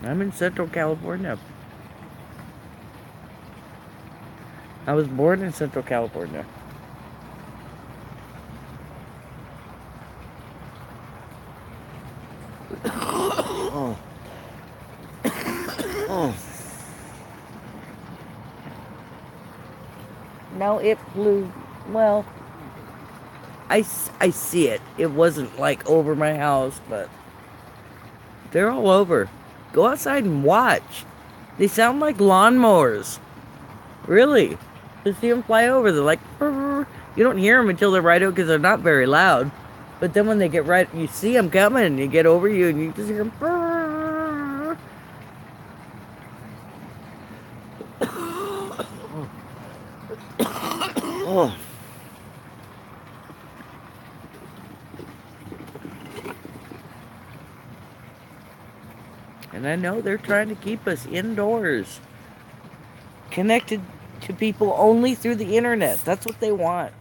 I'm in Central California. I was born in Central California. Oh. Oh. No, it flew. Well, I see it. It wasn't like over my house, but they're all over. Go outside and watch. They sound like lawnmowers. Really. To see them fly over, they're like, "Brr." You don't hear them until they're right over because they're not very loud. But then when they get right, you see them coming and you get over you and you just hear them. Brr. Oh. And I know they're trying to keep us indoors, connected to people only through the internet. That's what they want.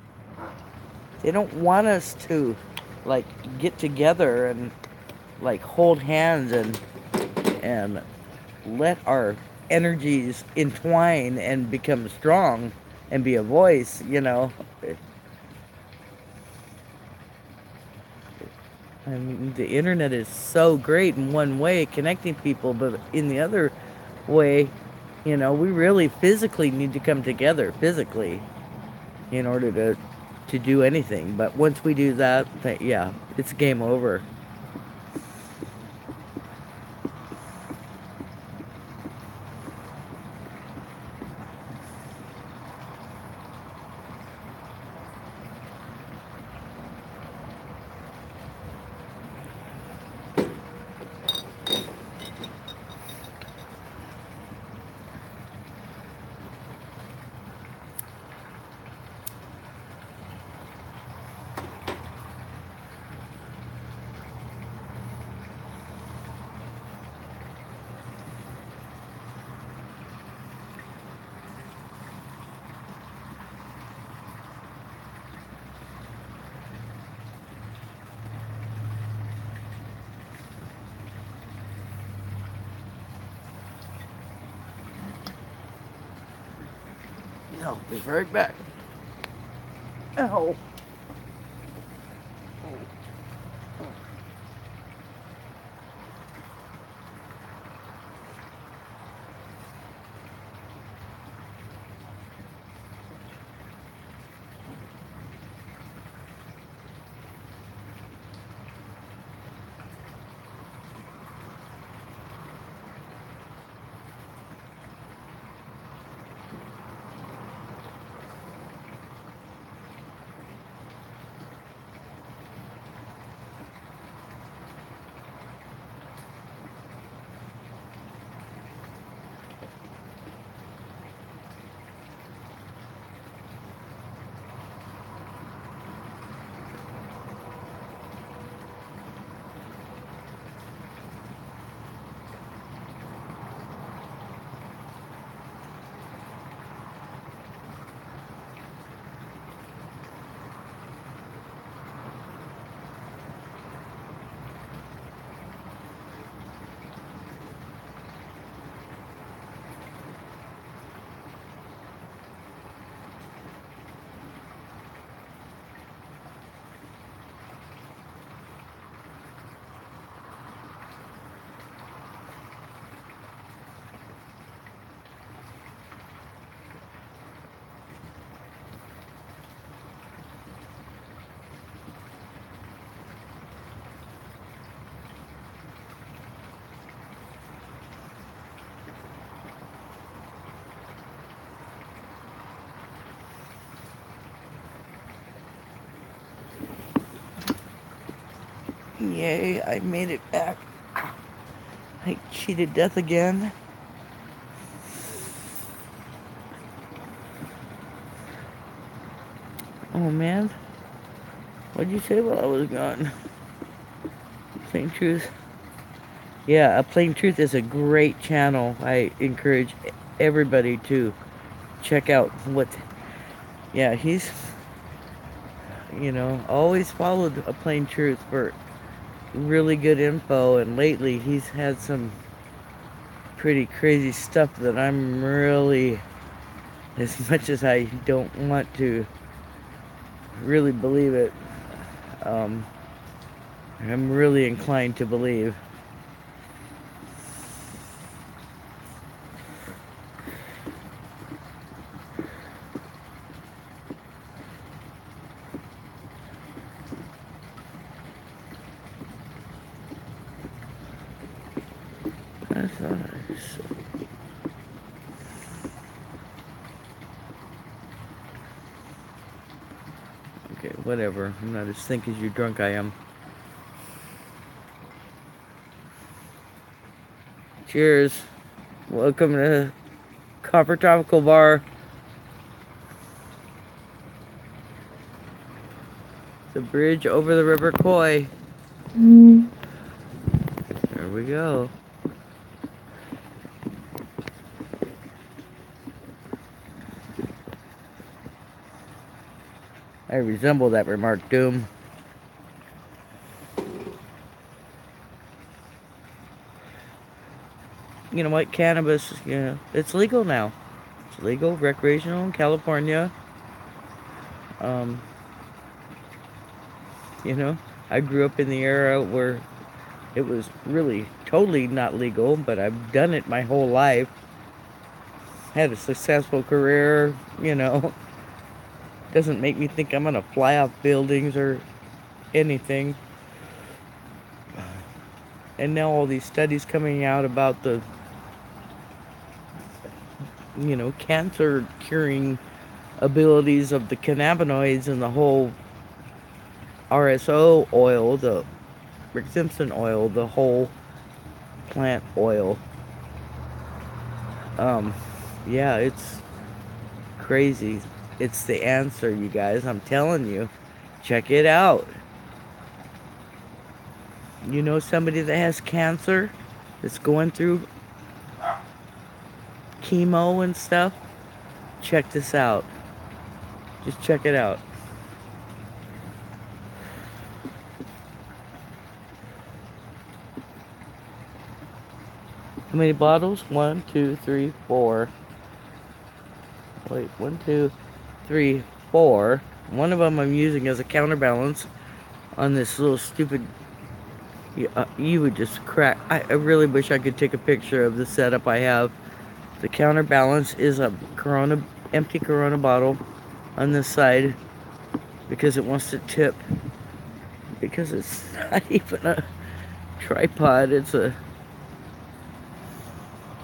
They don't want us to, like, get together and, like, hold hands and let our energies entwine and become strong and be a voice. I mean, the internet is so great in one way, connecting people, but in the other way, we really physically need to come together physically in order to do anything. But once we do that, yeah, it's game over. I'll be right back. Ow. Yay, I made it back. I cheated death again. Oh man, what'd you say while I was gone? Plain Truth. Yeah, A Plain Truth is a great channel. I encourage everybody to check out what. Yeah, he's, always followed A Plain Truth for really good info, and lately he's had some pretty crazy stuff that I'm really, as much as I don't want to really believe it, um, I'm really inclined to believe. That's nice. Okay, whatever. I'm not as think as you drunk I am. Cheers. Welcome to Copper Tropical Bar. The bridge over the River Coy. There we go. I resemble that remark, Doom. You know what? Cannabis, it's legal now. It's legal, recreational in California. Um, I grew up in the era where it was really totally not legal, but I've done it my whole life. Had a successful career, Doesn't make me think I'm gonna fly off buildings or anything. And now all these studies coming out about the, cancer curing abilities of the cannabinoids and the whole RSO oil, the Rick Simpson oil, the whole plant oil. Yeah, it's crazy. It's the answer, you guys. I'm telling you. Check it out. You know somebody that has cancer that's going through chemo and stuff? Check this out. Just check it out. How many bottles? 1, 2, 3, 4. Wait, 1, 2, 3, 4. One of them I'm using as a counterbalance on this little stupid. You would just crack. I really wish I could take a picture of the setup I have. The counterbalance is a empty Corona bottle on this side because it wants to tip. Because it's not even a tripod. It's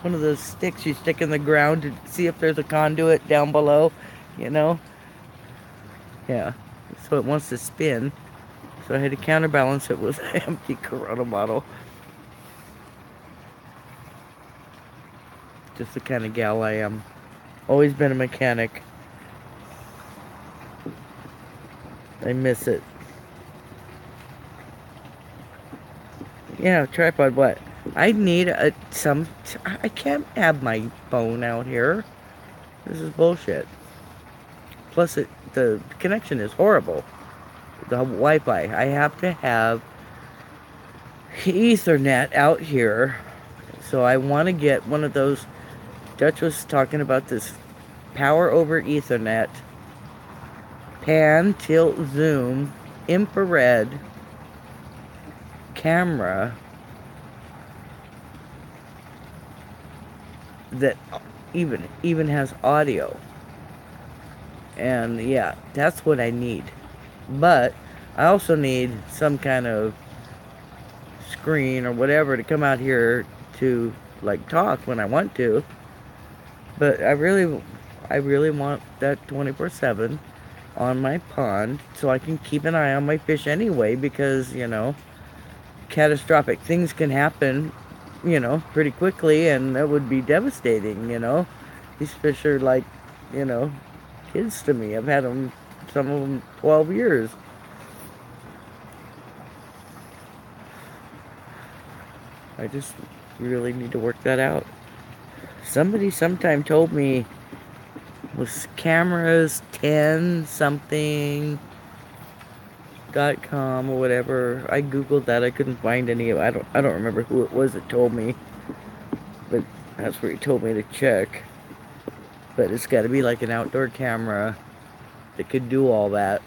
one of those sticks you stick in the ground to see if there's a conduit down below, Yeah. So it wants to spin. So I had to counterbalance it with an empty Corona bottle. Just the kind of gal I am. Always been a mechanic. I miss it. Yeah, tripod what? I need I can't have my phone out here. This is bullshit. Plus the connection is horrible. The Wi-Fi. I have to have Ethernet out here. So I want to get one of those. Dutch was talking about this power over Ethernet, pan, tilt, zoom, infrared camera that even has audio. And yeah, that's what I need. But I also need some kind of screen or whatever to come out here to like talk when I want to. But I really want that 24/7 on my pond so I can keep an eye on my fish anyway, because catastrophic things can happen, pretty quickly, and that would be devastating. These fish are like, you know, kids to me. I've had them, some of them, 12 years. I just really need to work that out. Somebody sometime told me was cameras 10 something .com or whatever. I googled that. I couldn't find any. I don't remember who it was that told me, but that's where he told me to check. But it's got to be like an outdoor camera that could do all that.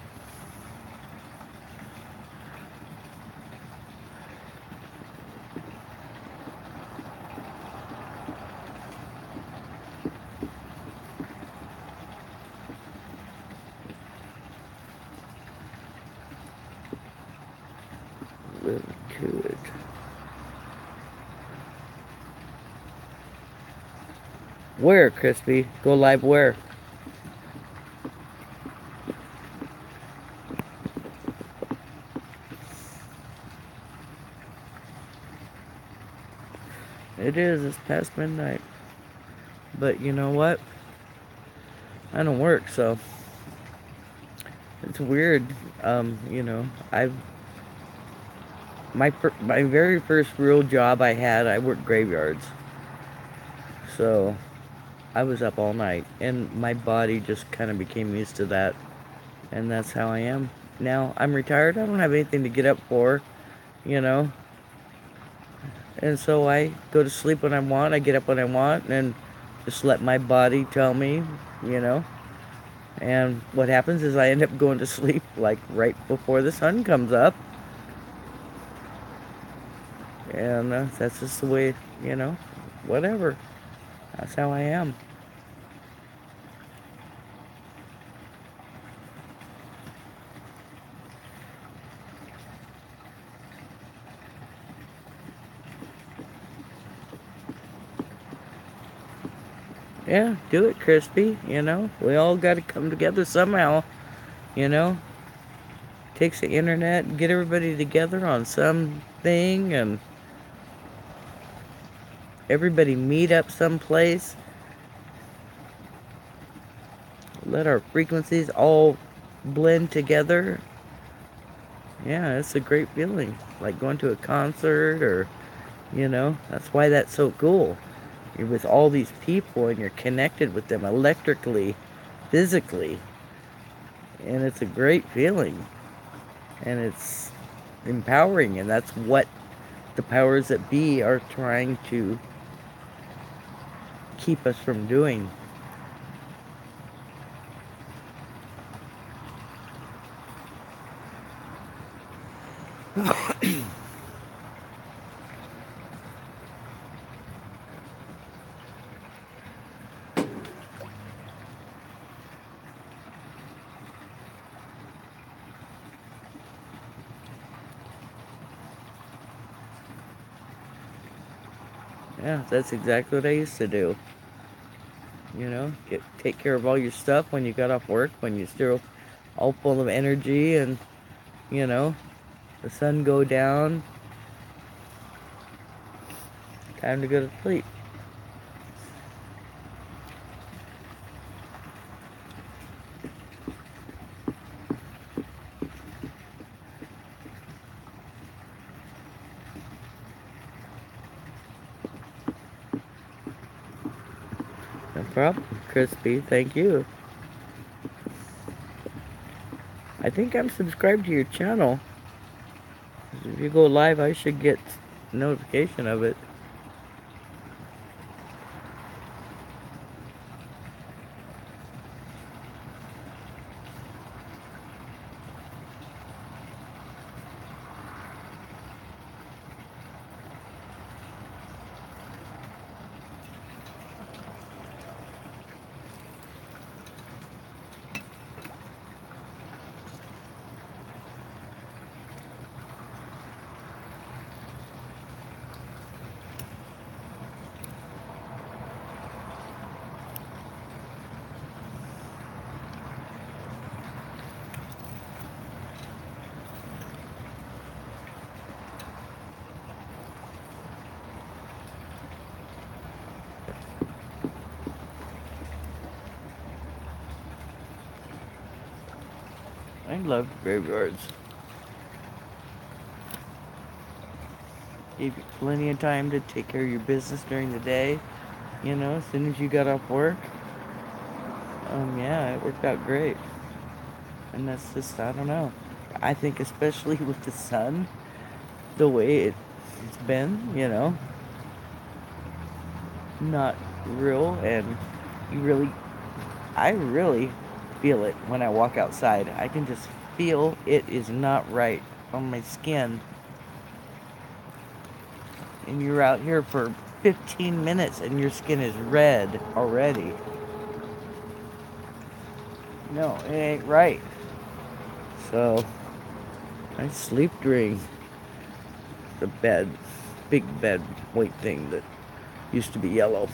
Live to it. Where, Crispy? Go live where? It is. It's past midnight. But you know what? I don't work, so it's weird. I've my very first real job I had, I worked graveyards. So I was up all night, and my body just kind of became used to that, and that's how I am. Now I'm retired. I don't have anything to get up for, you know. And so I go to sleep when I want, I get up when I want, and just let my body tell me, you know. And what happens is I end up going to sleep like right before the sun comes up. And that's just the way, whatever. That's how I am. Yeah, do it, Crispy. We all got to come together somehow. You know, takes the internet and get everybody together on something, and everybody meet up someplace. Let our frequencies all blend together. Yeah, it's a great feeling. Like going to a concert, or, that's why that's so cool. You're with all these people and you're connected with them electrically, physically. And it's a great feeling. And it's empowering. And that's what the powers that be are trying to keep us from doing. Yeah, that's exactly what I used to do. Take care of all your stuff when you got off work, when you're still all full of energy, and, the sun go down. Time to go to sleep. No problem, Crispy. Thank you. I think I'm subscribed to your channel. If you go live, I should get notification of it. I love graveyards. Gave you plenty of time to take care of your business during the day. You know, as soon as you got off work. Yeah, it worked out great. And that's just, I don't know. I think especially with the sun, the way it's been, you know, not real, and you really, I really feel it when I walk outside. I can just feel it is not right on my skin. And you're out here for 15 minutes and your skin is red already. No, it ain't right. So, I sleep during the bed, big bed weight thing that used to be yellow.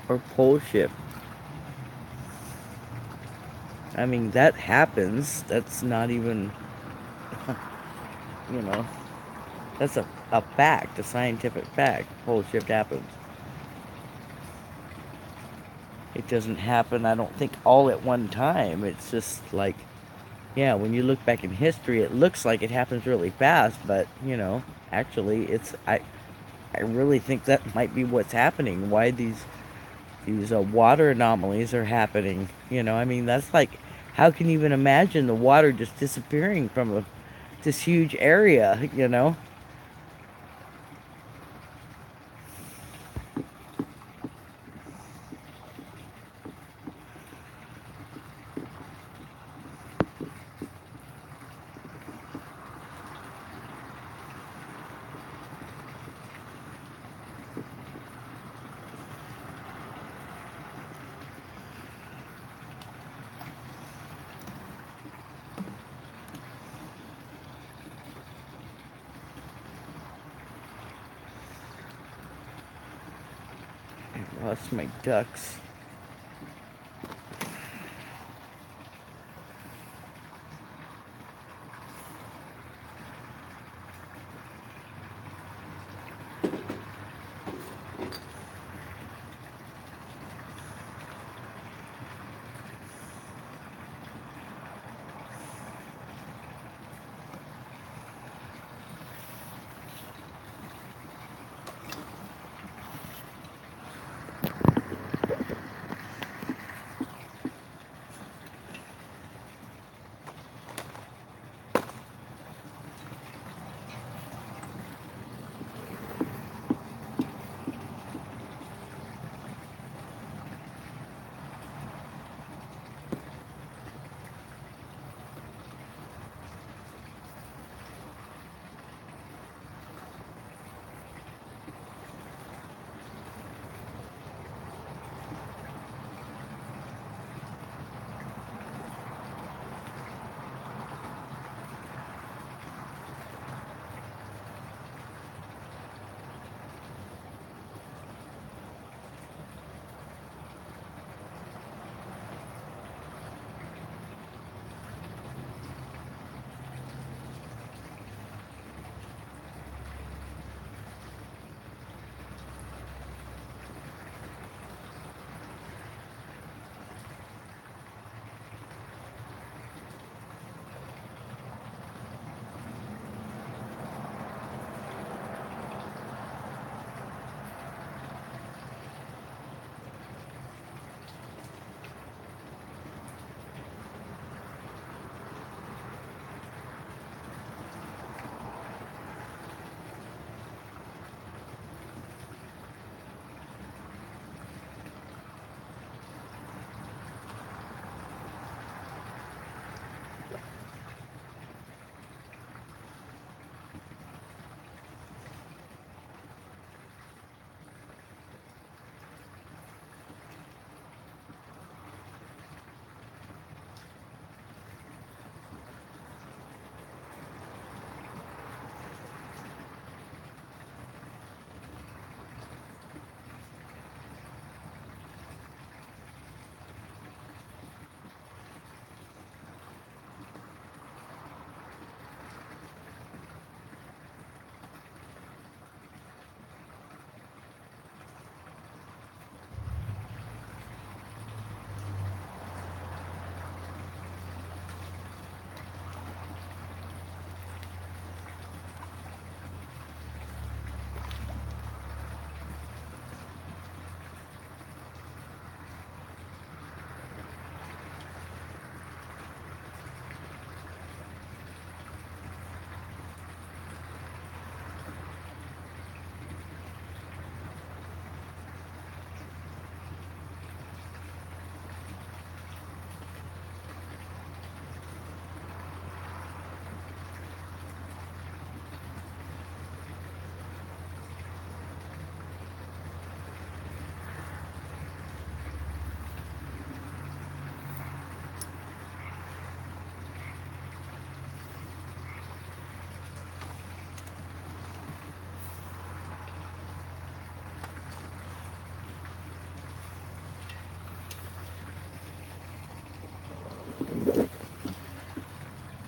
Or pole shift. I mean, that happens. That's not even, you know, that's a fact, a scientific fact. Pole shift happens. It doesn't happen, I don't think, all at one time. It's just like, yeah, when you look back in history, it looks like it happens really fast, but, you know, actually, I really think that might be what's happening. Why these water anomalies are happening. You know, I mean, that's like, how can you even imagine the water just disappearing from this huge area, you know? I lost my ducks.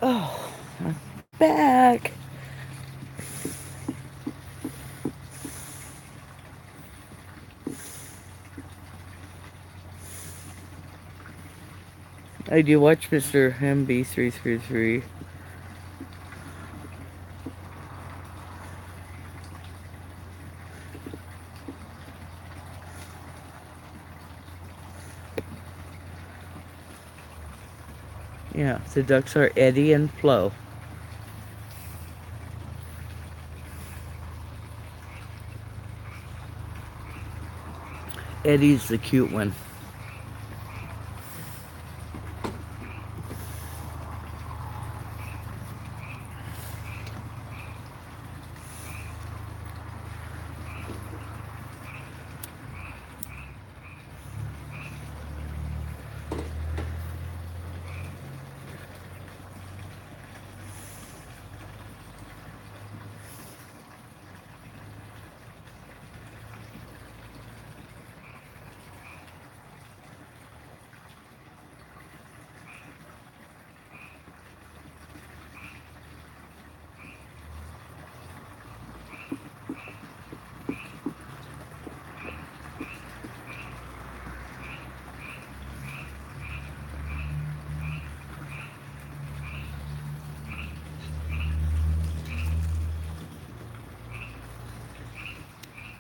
Oh, my back. I do watch Mr. MB333. Yeah, the ducks are Eddie and Flo. Eddie's the cute one.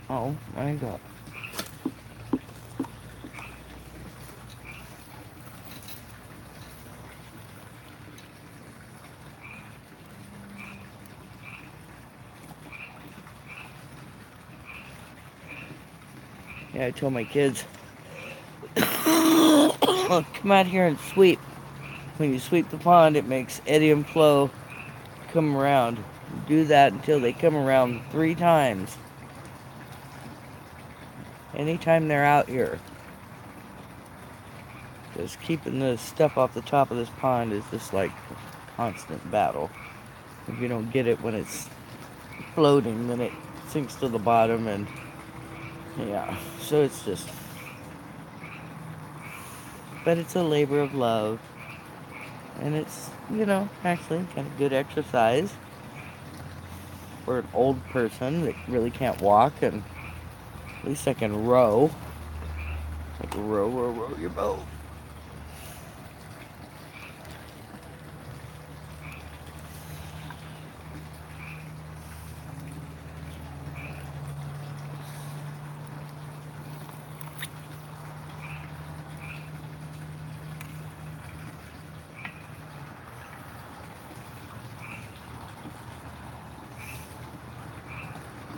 Oh my god. Yeah, I told my kids, come out here and sweep. When you sweep the pond, it makes Eddie and Flo come around. Do that until they come around 3 times. Anytime they're out here. Because keeping the stuff off the top of this pond is just like a constant battle. If you don't get it when it's floating, then it sinks to the bottom, and yeah, so it's just, but it's a labor of love, and it's, actually kind of good exercise for an old person that really can't walk, and at least I can row. Like row, row, row your boat.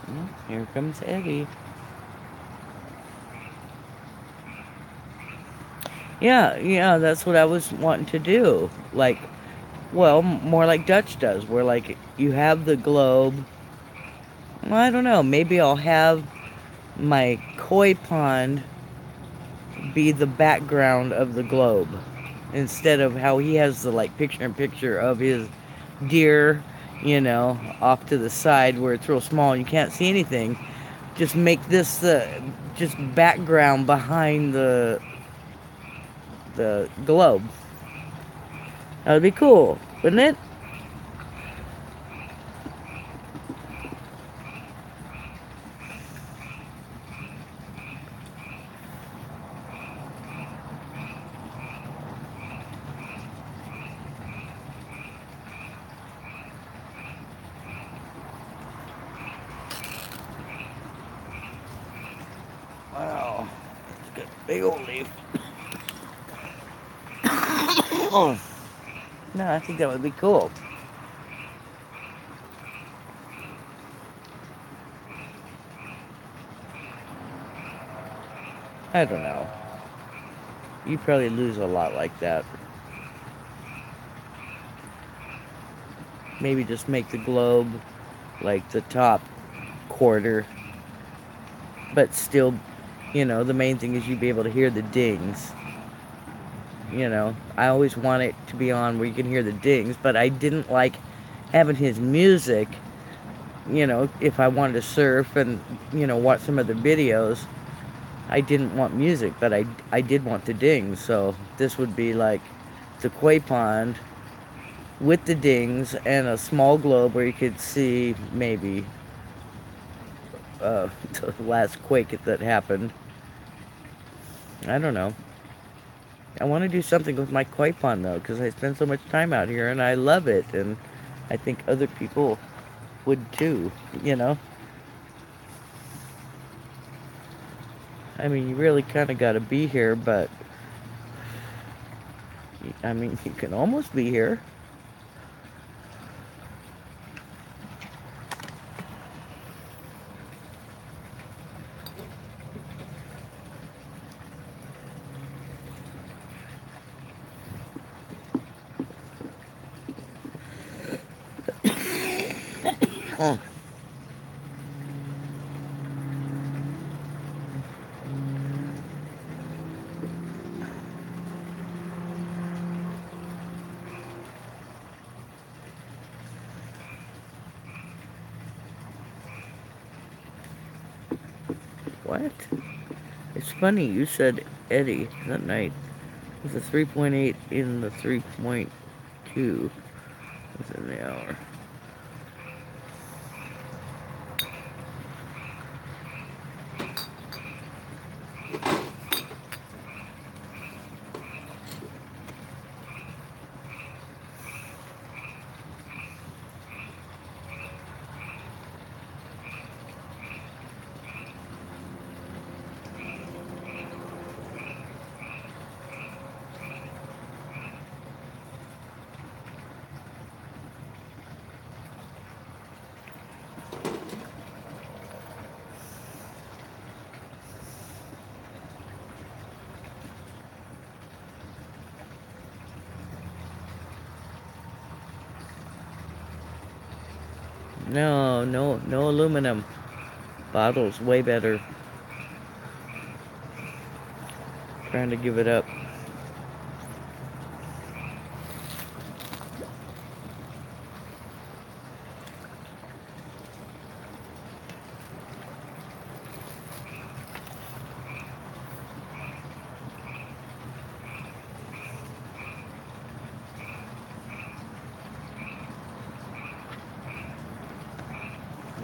Well, here comes Eddie. Yeah, that's what I was wanting to do. Like, well, more like Dutch does, where like you have the globe. Well, I don't know. Maybe I'll have my koi pond be the background of the globe instead of how he has the like picture in picture of his deer, off to the side where it's real small and you can't see anything. Just make this the just background behind the globe. That would be cool, wouldn't it? Wow, it's got a big old leaf. Oh, no, I think that would be cool. I don't know. You probably lose a lot like that. Maybe just make the globe like the top quarter, but still, the main thing is you'd be able to hear the dings. I always want it to be on where you can hear the dings, but I didn't like having his music, if I wanted to surf and, watch some of the videos. I didn't want music, but I did want the dings, so this would be like the koi pond with the dings and a small globe where you could see maybe the last quake that happened. I don't know. I want to do something with my koi pond though, because I spend so much time out here and I love it, and I think other people would too. You know, I mean, you really kind of got to be here, but I mean, you can almost be here. Oh, what? It's funny you said Eddie that night. It was a 3.8 in the 3.2 within the hour. No, no, no aluminum. Bottles, way better. Trying to give it up.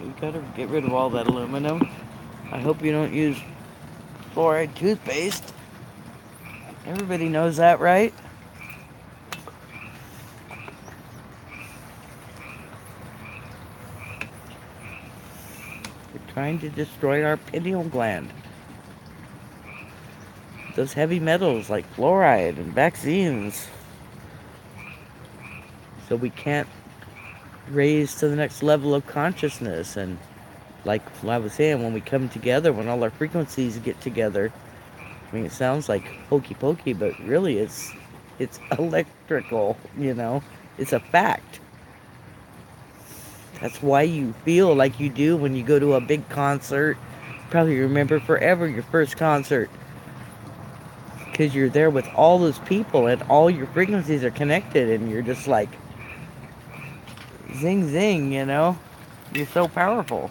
You gotta get rid of all that aluminum. I hope you don't use fluoride toothpaste. Everybody knows that, right? They're trying to destroy our pineal gland. Those heavy metals like fluoride and vaccines. So we can't raise to the next level of consciousness. And like I was saying, when we come together, when all our frequencies get together, I mean, it sounds like hokey pokey, but really it's electrical, you know? It's a fact. That's why you feel like you do when you go to a big concert. Probably remember forever your first concert. Because you're there with all those people and all your frequencies are connected and you're just like, zing zing, you know? You're so powerful.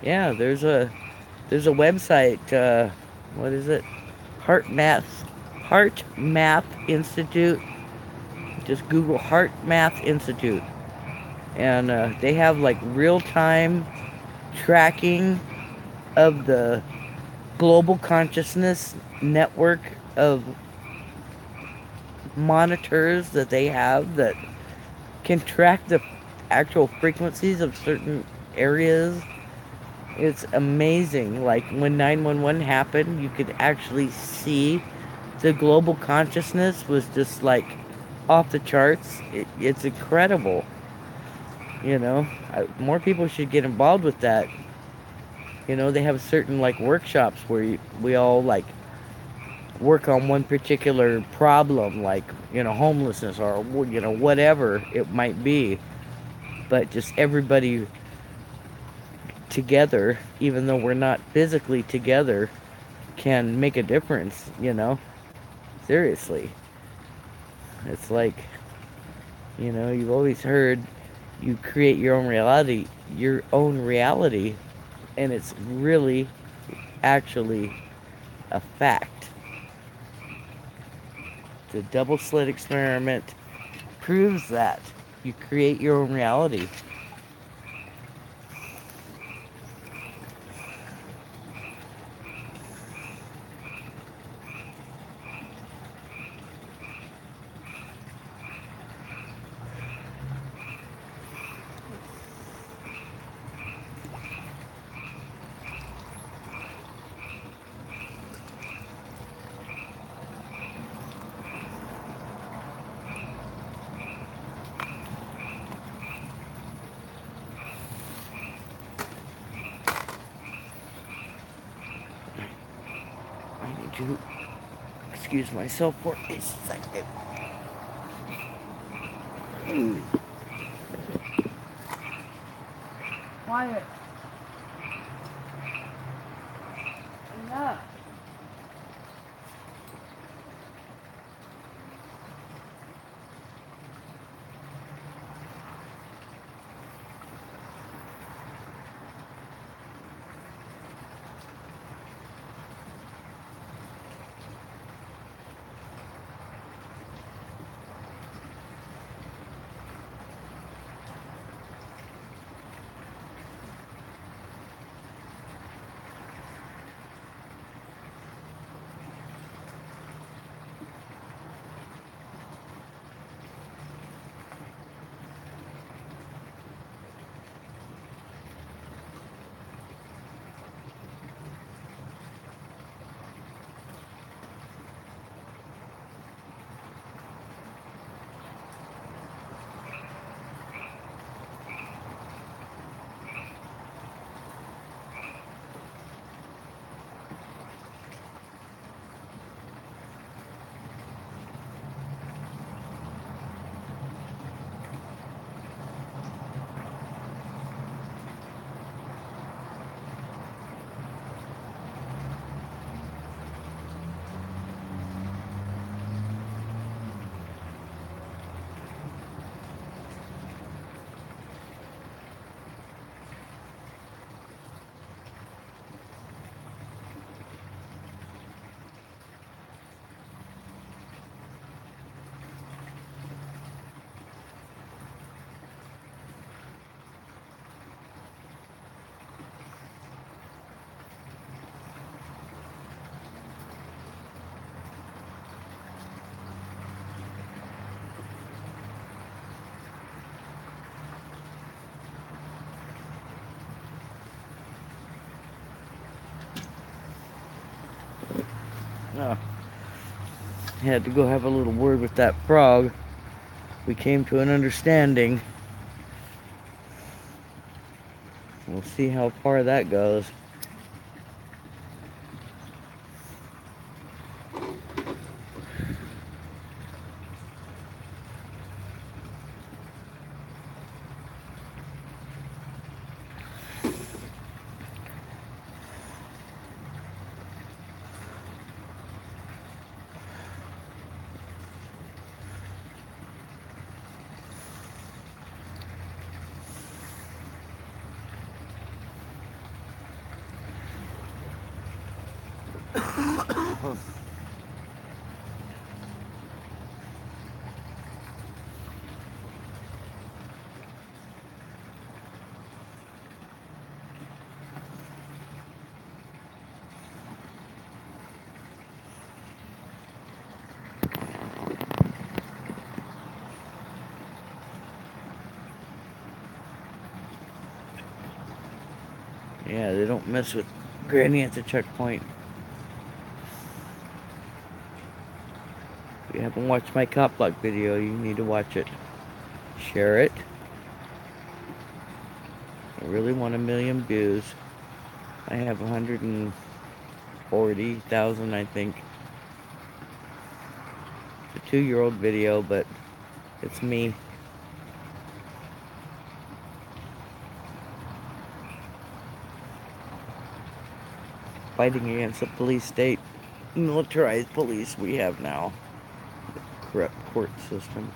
Yeah, there's a website, what is it? Heart Math Institute. Just Google Heart Math Institute. And they have like real time tracking of the global consciousness network of monitors that they have that can track the actual frequencies of certain areas. It's amazing. Like when 911 happened, you could actually see the global consciousness was just like off the charts. It's incredible. You know, more people should get involved with that. You know, they have certain like workshops where we all like work on one particular problem, like, homelessness or, whatever it might be. But just everybody together, even though we're not physically together, can make a difference. Seriously. It's like, you've always heard you create your own reality, and it's really actually a fact. The double slit experiment proves that you create your own reality. I need to excuse myself for a second. Quiet. Enough. Oh, had to go have a little word with that frog. We came to an understanding. We'll see how far that goes. Yeah, they don't mess with Granny at the checkpoint. If you haven't watched my cop block video, you need to watch it. Share it. I really want 1,000,000 views. I have 140,000, I think. a 2-year-old video, but it's me. Fighting against the police state, militarized police we have now. Corrupt court system.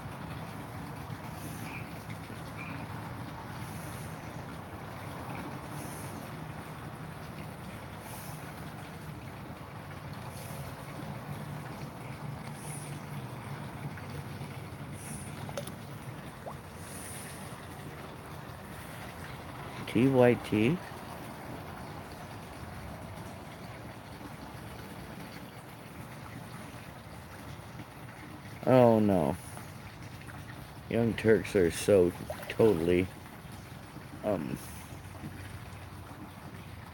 TYT. Oh no. Young Turks are so totally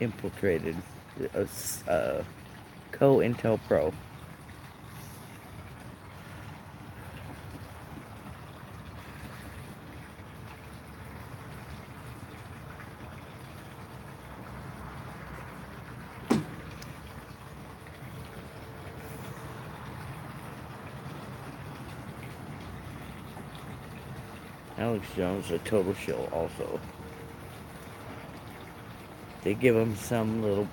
infiltrated. Co-Intel Pro. Alex Jones, a total shill also. They give him some little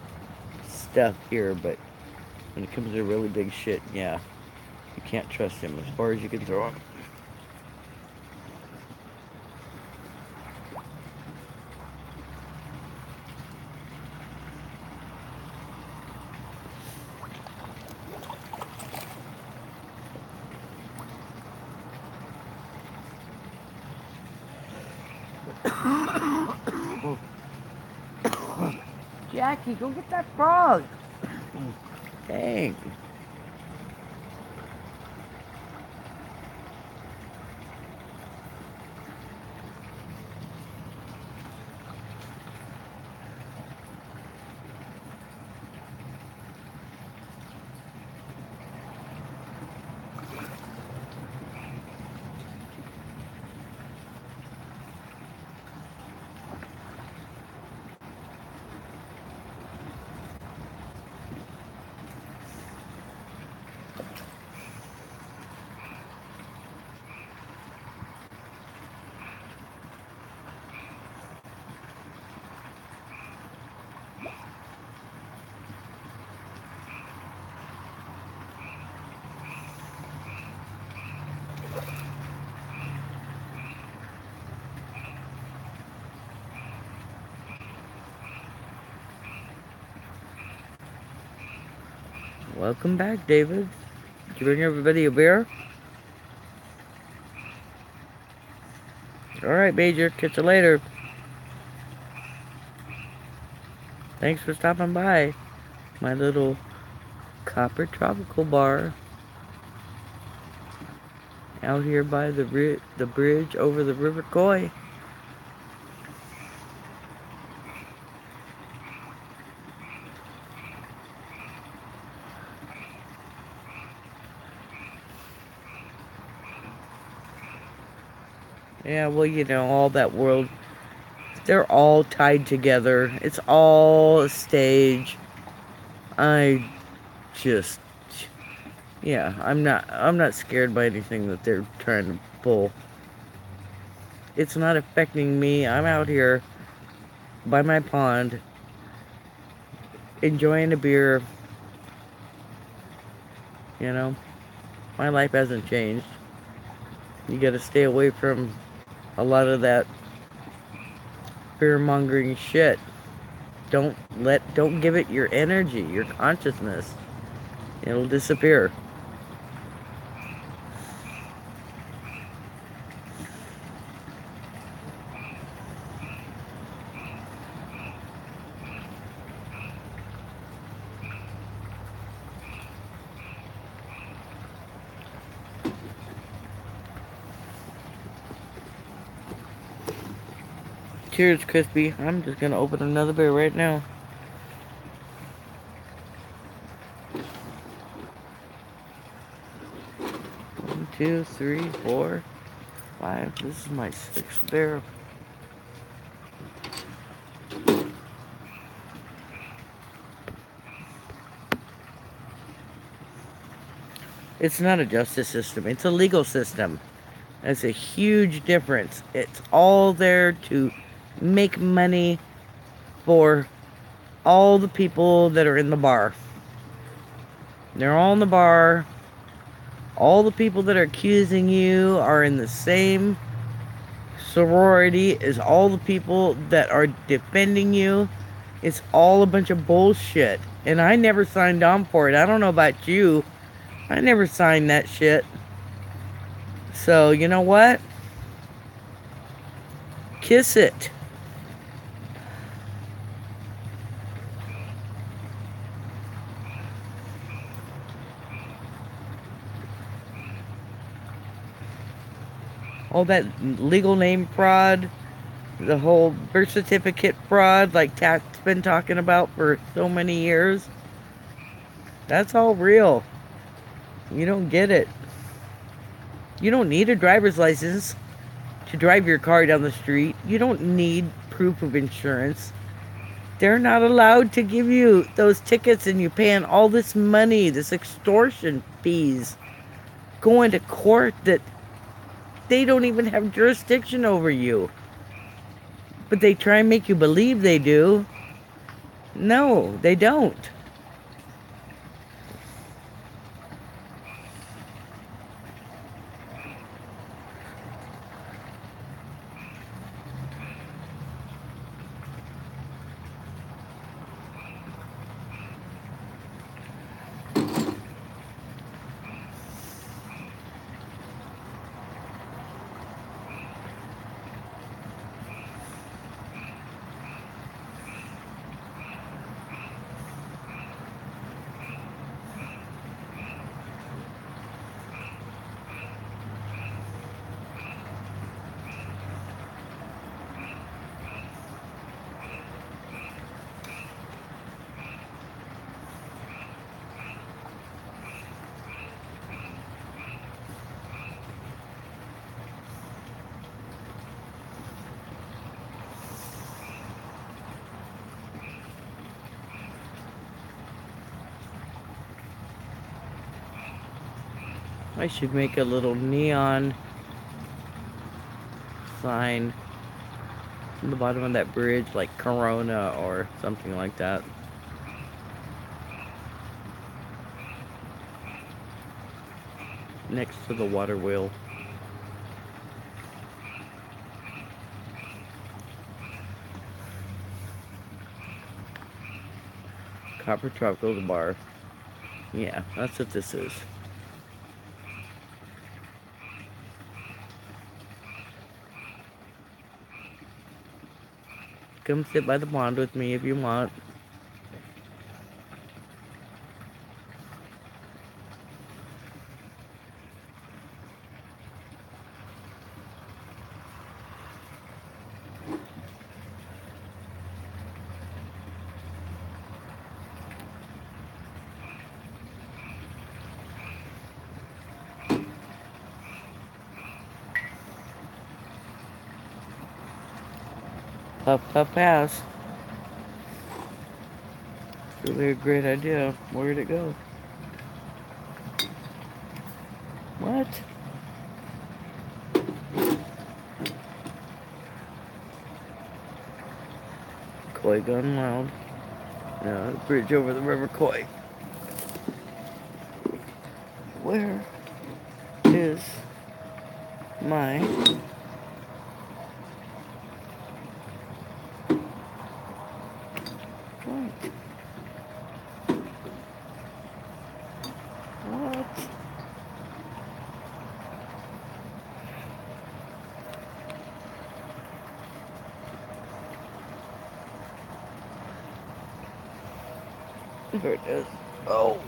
stuff here, but when it comes to really big shit, yeah, you can't trust him as far as you can throw him. Jackie, go get that frog. Dang. Welcome back, David. Did you bring everybody a beer? Alright, Major. Catch you later. Thanks for stopping by my little copper tropical bar out here by the bridge over the River Coy. Yeah, well, you know, all that world, they're all tied together. It's all a stage. I just, yeah, I'm not scared by anything that they're trying to pull. It's not affecting me. I'm out here by my pond enjoying a beer. You know, my life hasn't changed. You gotta stay away from a lot of that fear-mongering shit. Don't give it your energy, your consciousness. It'll disappear. Cheers, Crispy. I'm just gonna open another beer right now. 1, 2, 3, 4, 5. This is my 6th beer. It's not a justice system, it's a legal system. That's a huge difference. It's all there to make money for all the people that are in the bar. They're all in the bar. All the people that are accusing you are in the same sorority as all the people that are defending you. It's all a bunch of bullshit. And I never signed on for it. I don't know about you. I never signed that shit. So, you know what? Kiss it. All that legal name fraud, the whole birth certificate fraud, like Tat's been talking about for so many years, that's all real. You don't get it. You don't need a driver's license to drive your car down the street. You don't need proof of insurance. They're not allowed to give you those tickets, and you're paying all this money, this extortion fees, going to court that they don't even have jurisdiction over you. But they try and make you believe they do. No, they don't. I should make a little neon sign on the bottom of that bridge, like Corona or something like that. Next to the water wheel. Copper Tropical Bar. Yeah, that's what this is. Come sit by the pond with me if you want. Puff, puff, pass. Really a great idea. Where'd it go? What? Koi gone wild. No, bridge over the river Koi. Where is my point? What? There it is. Oh.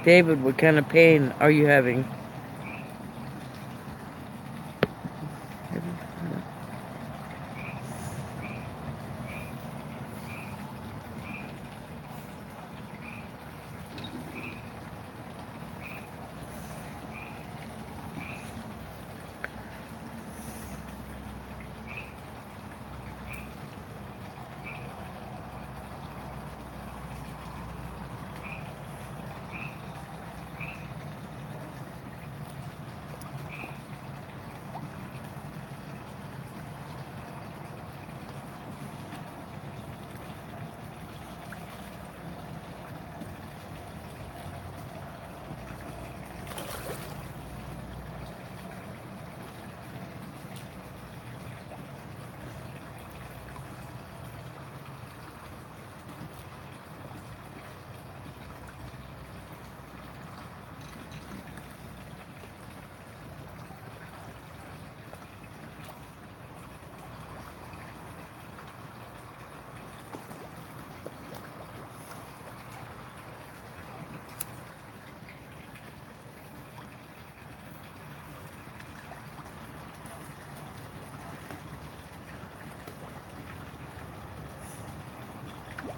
David, what kind of pain are you having?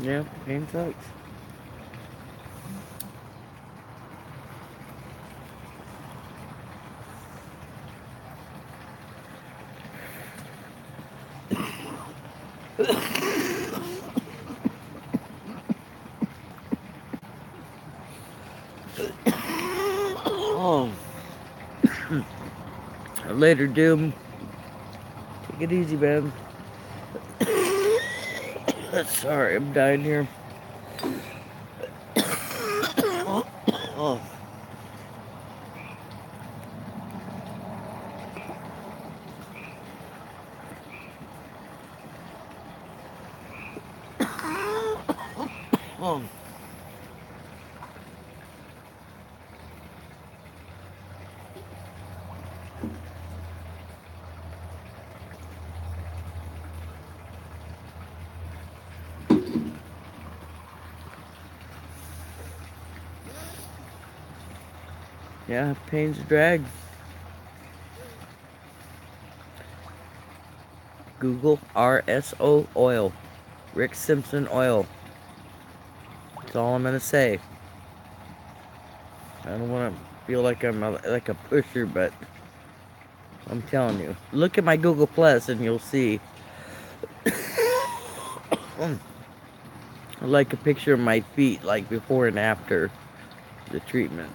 Yeah, pain sucks. Oh, later, Doom. Take it easy, man. Sorry, I'm dying here. Oh. Oh. Yeah, pain's a drag. Google RSO oil. Rick Simpson oil. That's all I'm gonna say. I don't want to feel like I'm like a pusher, but I'm telling you. Look at my Google Plus and you'll see. Like a picture of my feet, like before and after the treatment.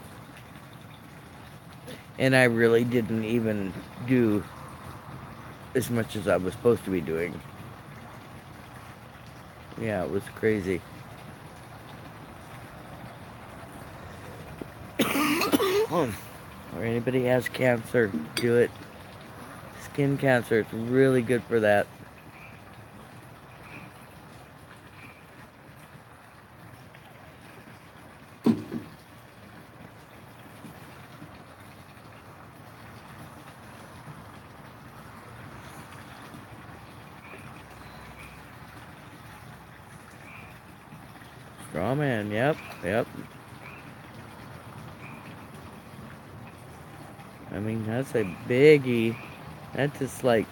And I really didn't even do as much as I was supposed to be doing. Yeah, it was crazy. Or anybody has cancer, do it. Skin cancer, it's really good for that. Straw man, yep, yep. I mean, that's a biggie. That just like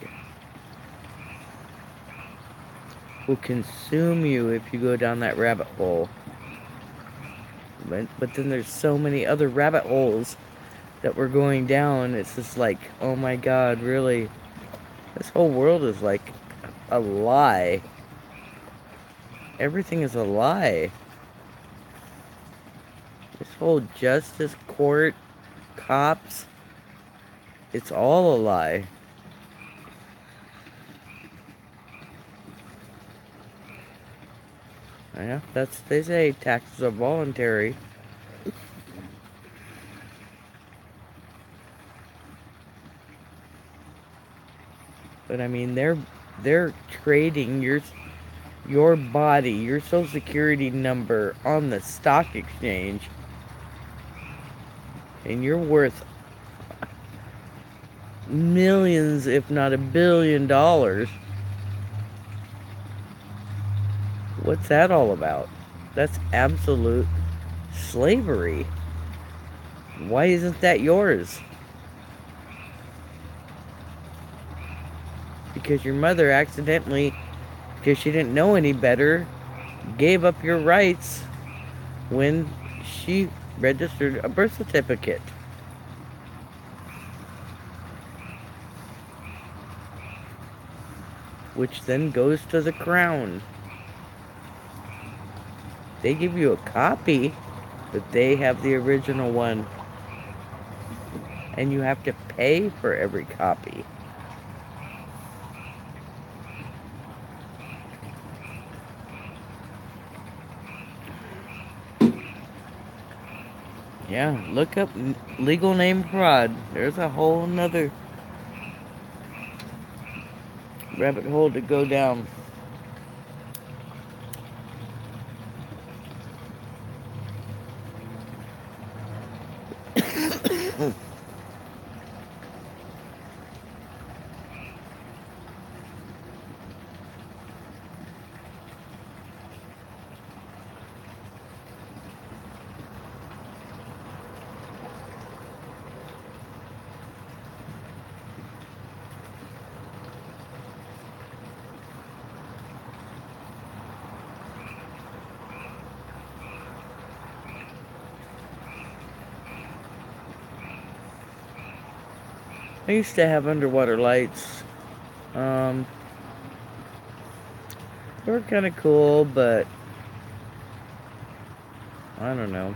will consume you if you go down that rabbit hole. But then there's so many other rabbit holes that we're going down. It's just like, oh my God, really? This whole world is like a lie. Everything is a lie. This whole justice, court, cops, it's all a lie. Yeah, they say taxes are voluntary. But I mean, they're trading your body, your social security number on the stock exchange, and you're worth millions, if not $1 billion. What's that all about? That's absolute slavery. Why isn't that yours? Because your mother accidentally, because she didn't know any better, gave up your rights when she registered a birth certificate. Which then goes to the crown. They give you a copy, but they have the original one. And you have to pay for every copy. Yeah, look up legal name fraud. There's a whole nother rabbit hole to go down. I used to have underwater lights. Um, they were kind of cool, but I don't know.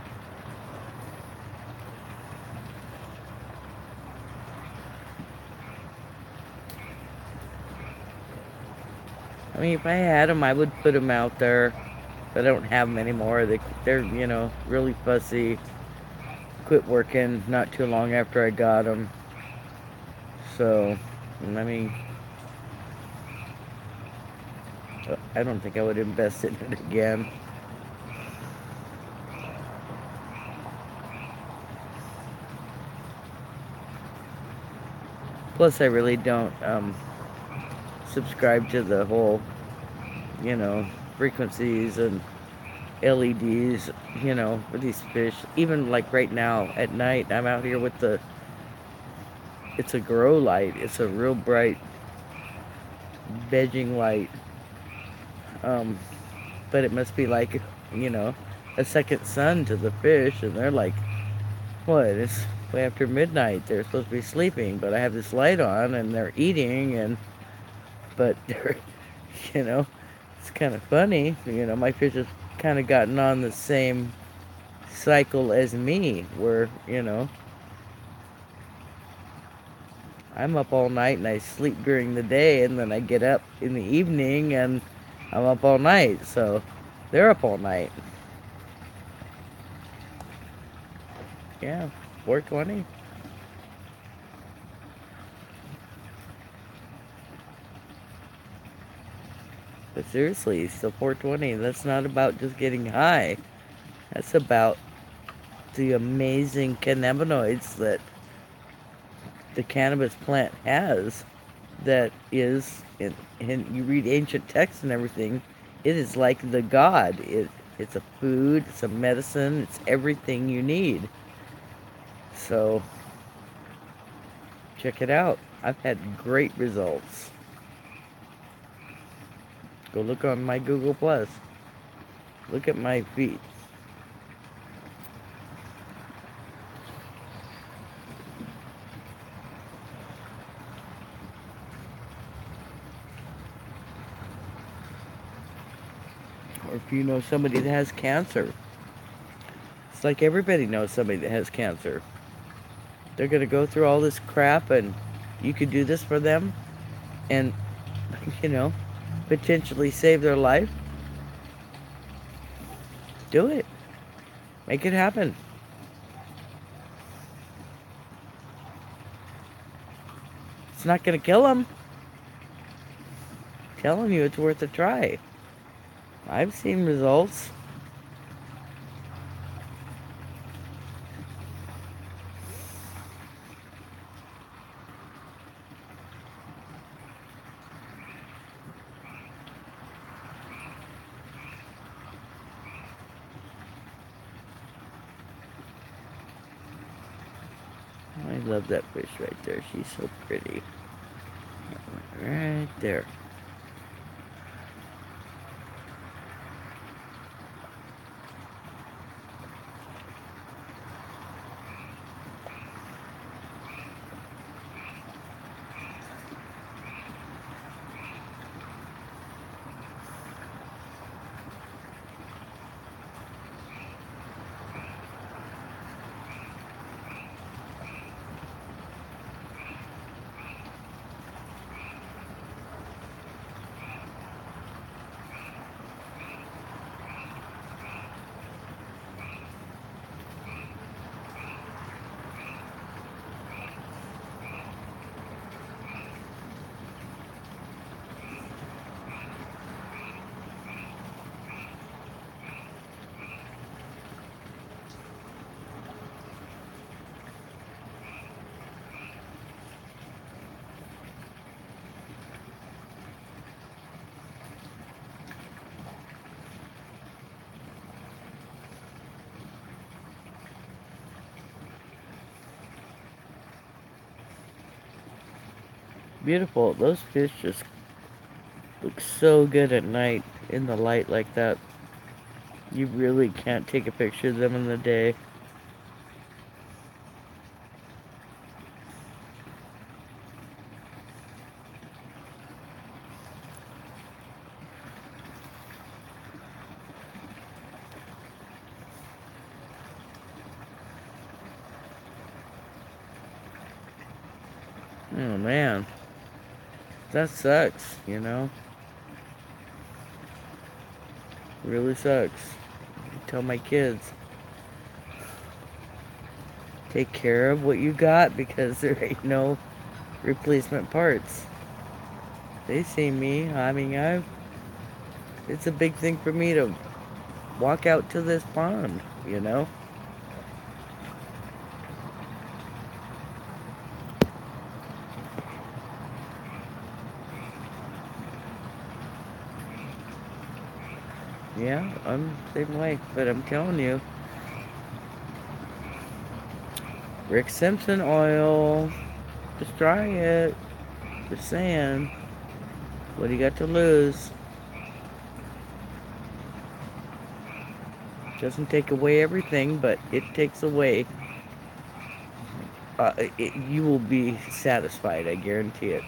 I mean, if I had them, I would put them out there. But I don't have them anymore. They're really fussy. Quit working not too long after I got them. So, I mean, I don't think I would invest in it again. Plus, I really don't subscribe to the whole, you know, frequencies and LEDs, for these fish. Even like right now at night, I'm out here with it's a grow light. It's a real bright vegging light. Um, but it must be like, you know, a second sun to the fish, and they're like, what? It's way after midnight. They're supposed to be sleeping, but I have this light on, and they're eating, but they're, you know, it's kind of funny. My fish have kind of gotten on the same cycle as me, where I'm up all night and I sleep during the day, and then I get up in the evening and I'm up all night. So they're up all night. Yeah, 4:20. But seriously, still 4:20. That's not about just getting high. That's about the amazing cannabinoids that the cannabis plant has. That is, and you read ancient texts and everything, it is like the god. It's a food, it's a medicine, it's everything you need. So check it out. I've had great results. Go look on my Google Plus. Look at my feed. Or if you know somebody that has cancer, it's like everybody knows somebody that has cancer. They're gonna go through all this crap, and you could do this for them, and you know, potentially save their life. Do it. Make it happen. It's not gonna kill them. I'm telling you, it's worth a try. I've seen results. I love that fish right there. She's so pretty. Right there. Beautiful. Those fish just look so good at night in the light like that. You really can't take a picture of them in the day. Oh man, that sucks, you know? Really sucks. I tell my kids, take care of what you got because there ain't no replacement parts. They see me. I mean, it's a big thing for me to walk out to this pond, you know? Yeah, I'm the same way. But I'm telling you, Rick Simpson oil, just try it. Just saying. What do you got to lose? Doesn't take away everything, but it takes away. You will be satisfied, I guarantee it.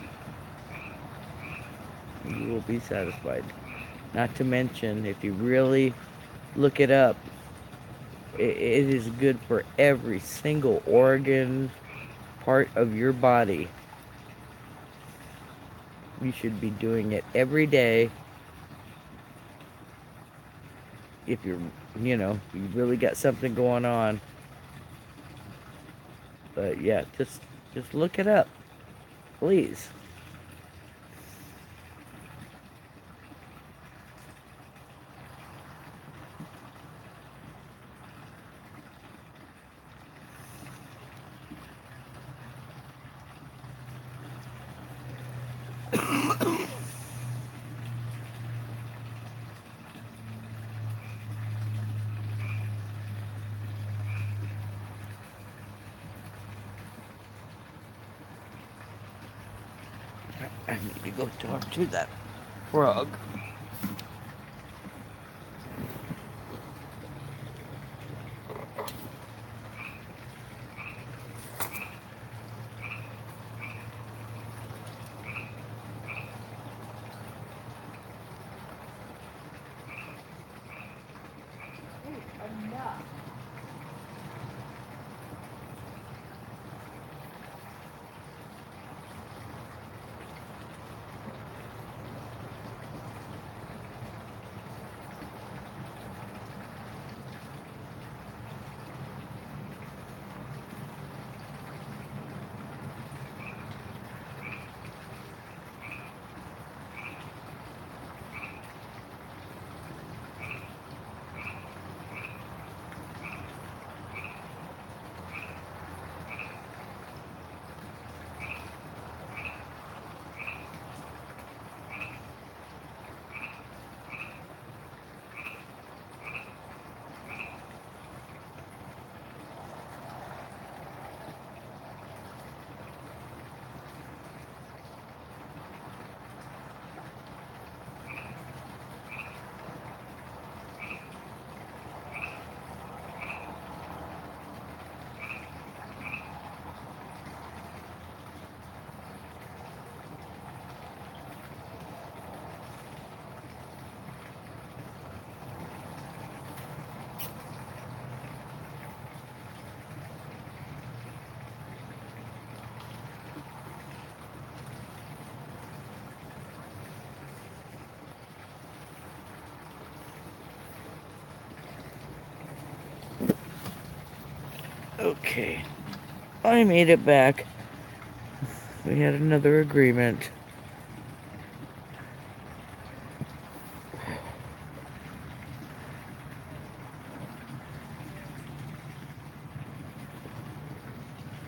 You will be satisfied. Not to mention, if you really look it up, it is good for every single organ, part of your body. You should be doing it every day if you really got something going on. But yeah, just look it up, please. I need to go talk to that frog. Enough. Okay, I made it back. We had another agreement.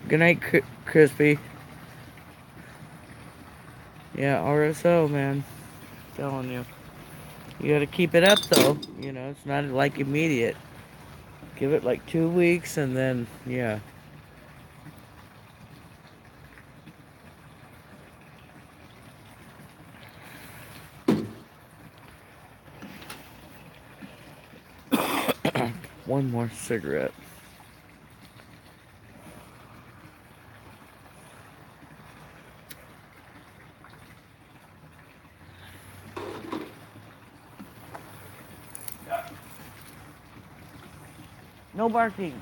Good night, Crispy. Yeah, RSO, man. Telling you. You gotta keep it up, though. It's not like immediate. Give it like 2 weeks and then, yeah. One more cigarette. No barking.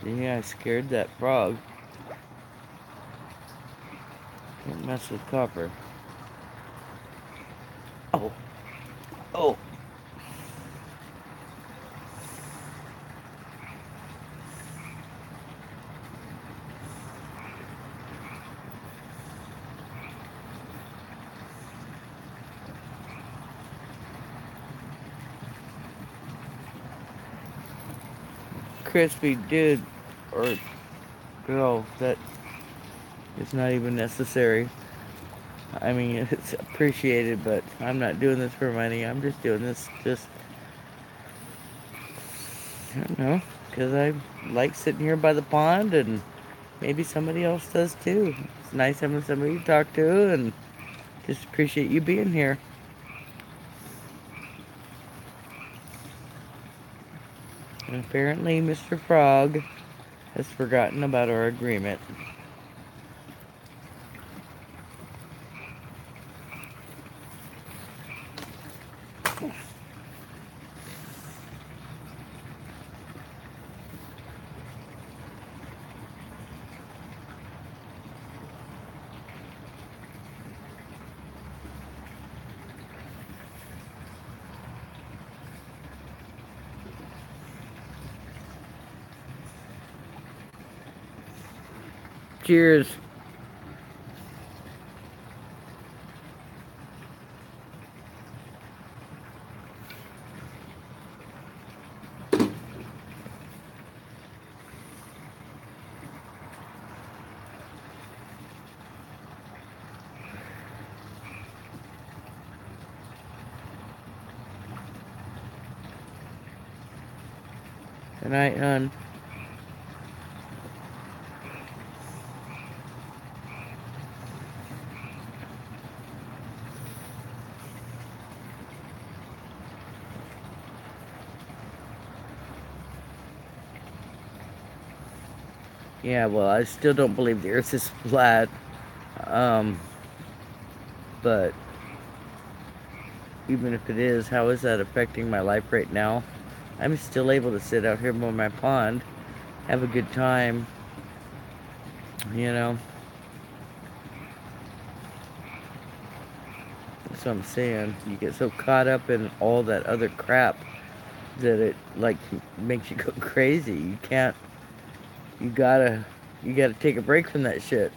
Yeah, I scared that frog. Don't mess with copper. Oh, oh. Crispy dude or girl, that is not even necessary. I mean, it's appreciated, but I'm not doing this for money. I'm just doing this I don't know, because I like sitting here by the pond, and maybe somebody else does too. It's nice having somebody to talk to, and just appreciate you being here. And apparently, Mr. Frog has forgotten about our agreement. Cheers. Good night, hon. Yeah, well, I still don't believe the earth is flat. Um, but even if it is, how is that affecting my life right now? I'm still able to sit out here by my pond, have a good time, you know? That's what I'm saying. You get so caught up in all that other crap that it, like, makes you go crazy. You can't, you gotta, you gotta take a break from that shit.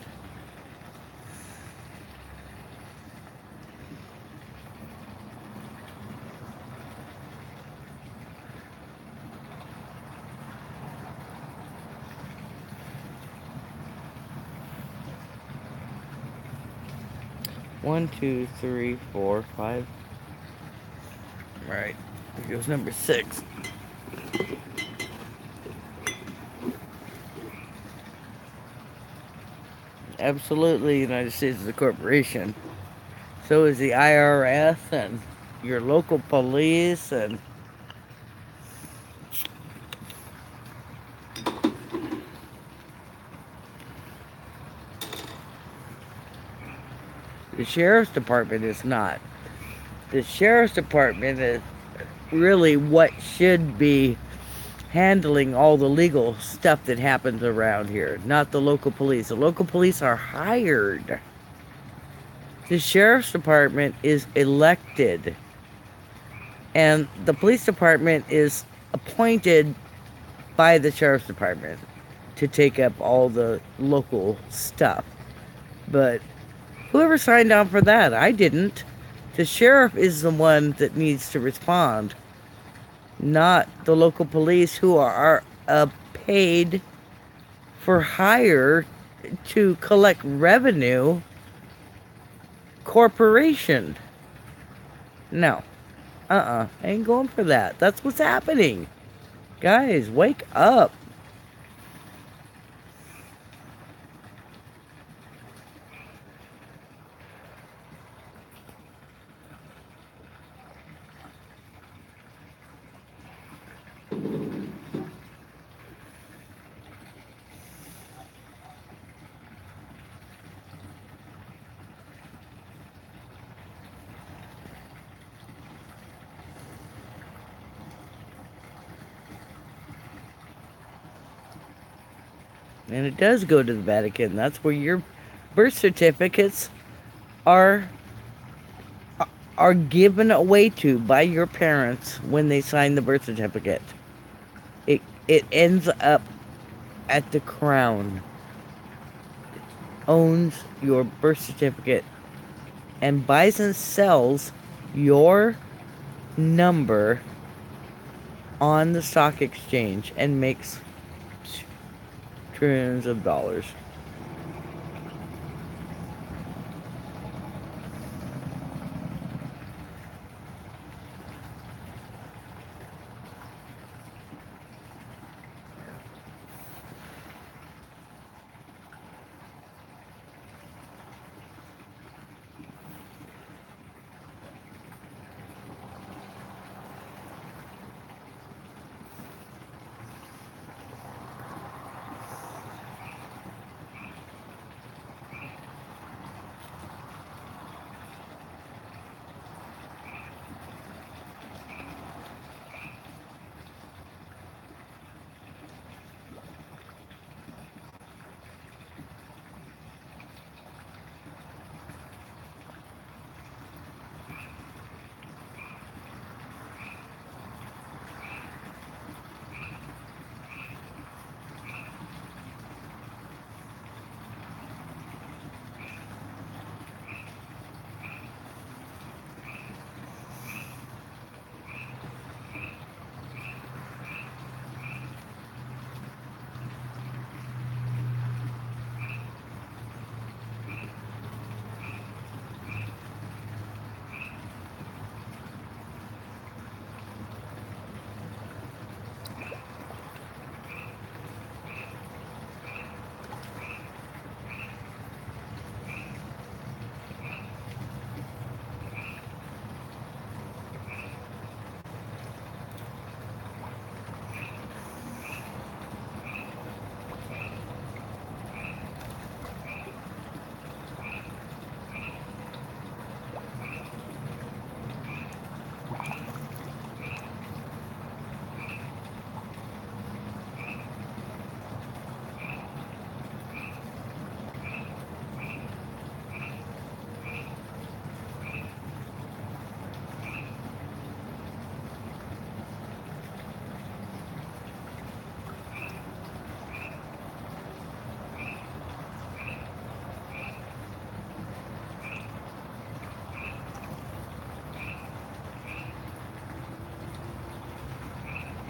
One, two, three, four, five. Right. Here goes number 6. Absolutely, the United States is a corporation. So is the IRS and your local police and the sheriff's department is not. The sheriff's department is really what should be handling all the legal stuff that happens around here, not the local police. The local police are hired. The sheriff's department is elected, and the police department is appointed by the sheriff's department to take up all the local stuff. But whoever signed on for that? I didn't. The sheriff is the one that needs to respond, not the local police, who are paid for hire to collect revenue corporation. No. I ain't going for that. That's what's happening. Guys, wake up. And it does go to the Vatican. That's where your birth certificates are are given away to by your parents when they sign the birth certificate. It ends up at the crown, owns your birth certificate, and buys and sells your number on the stock exchange and makes trillions of dollars.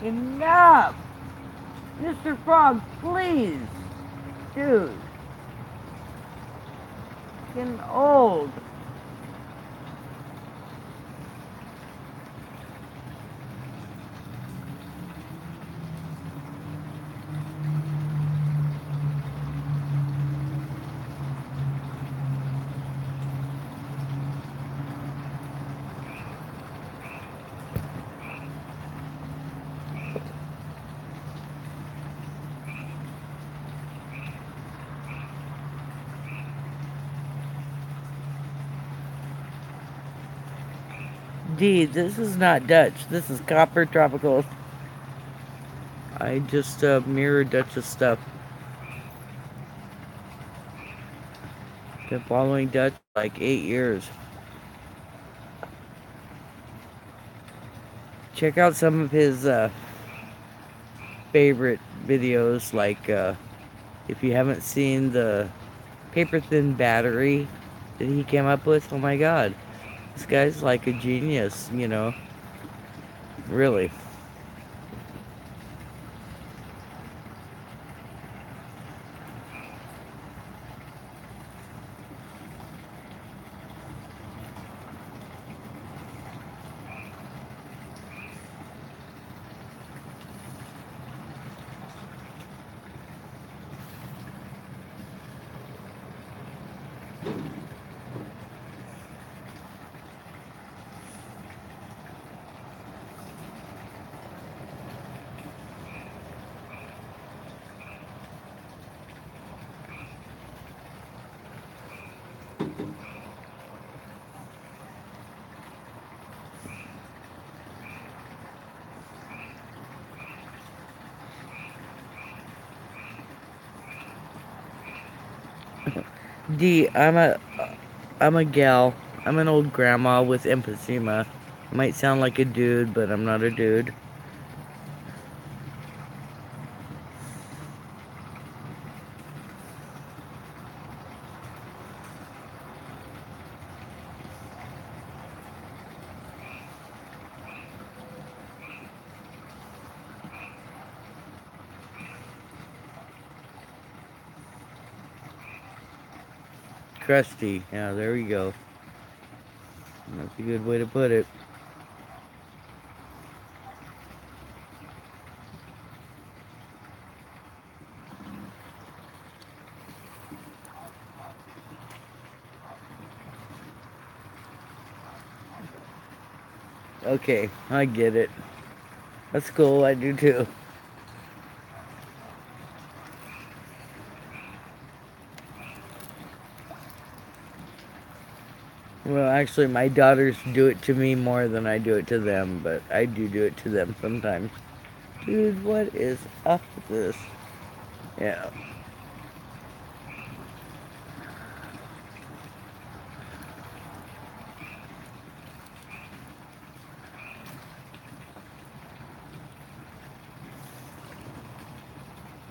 Enough! Mr. Frog, please! Dude. Getting old. D, this is not Dutch. This is Copper Tropical. I just mirrored Dutch's stuff. Been following Dutch for like 8 years. Check out some of his favorite videos, like if you haven't seen the paper thin battery that he came up with, oh my god. This guy's like a genius, you know. Really. D, I'm a gal. I'm an old grandma with emphysema. I might sound like a dude, but I'm not a dude. Crusty. Yeah, there we go. That's a good way to put it. Okay, I get it. That's cool, I do too. Well, actually, my daughters do it to me more than I do it to them, but I do it to them sometimes. Dude, what is up with this? Yeah.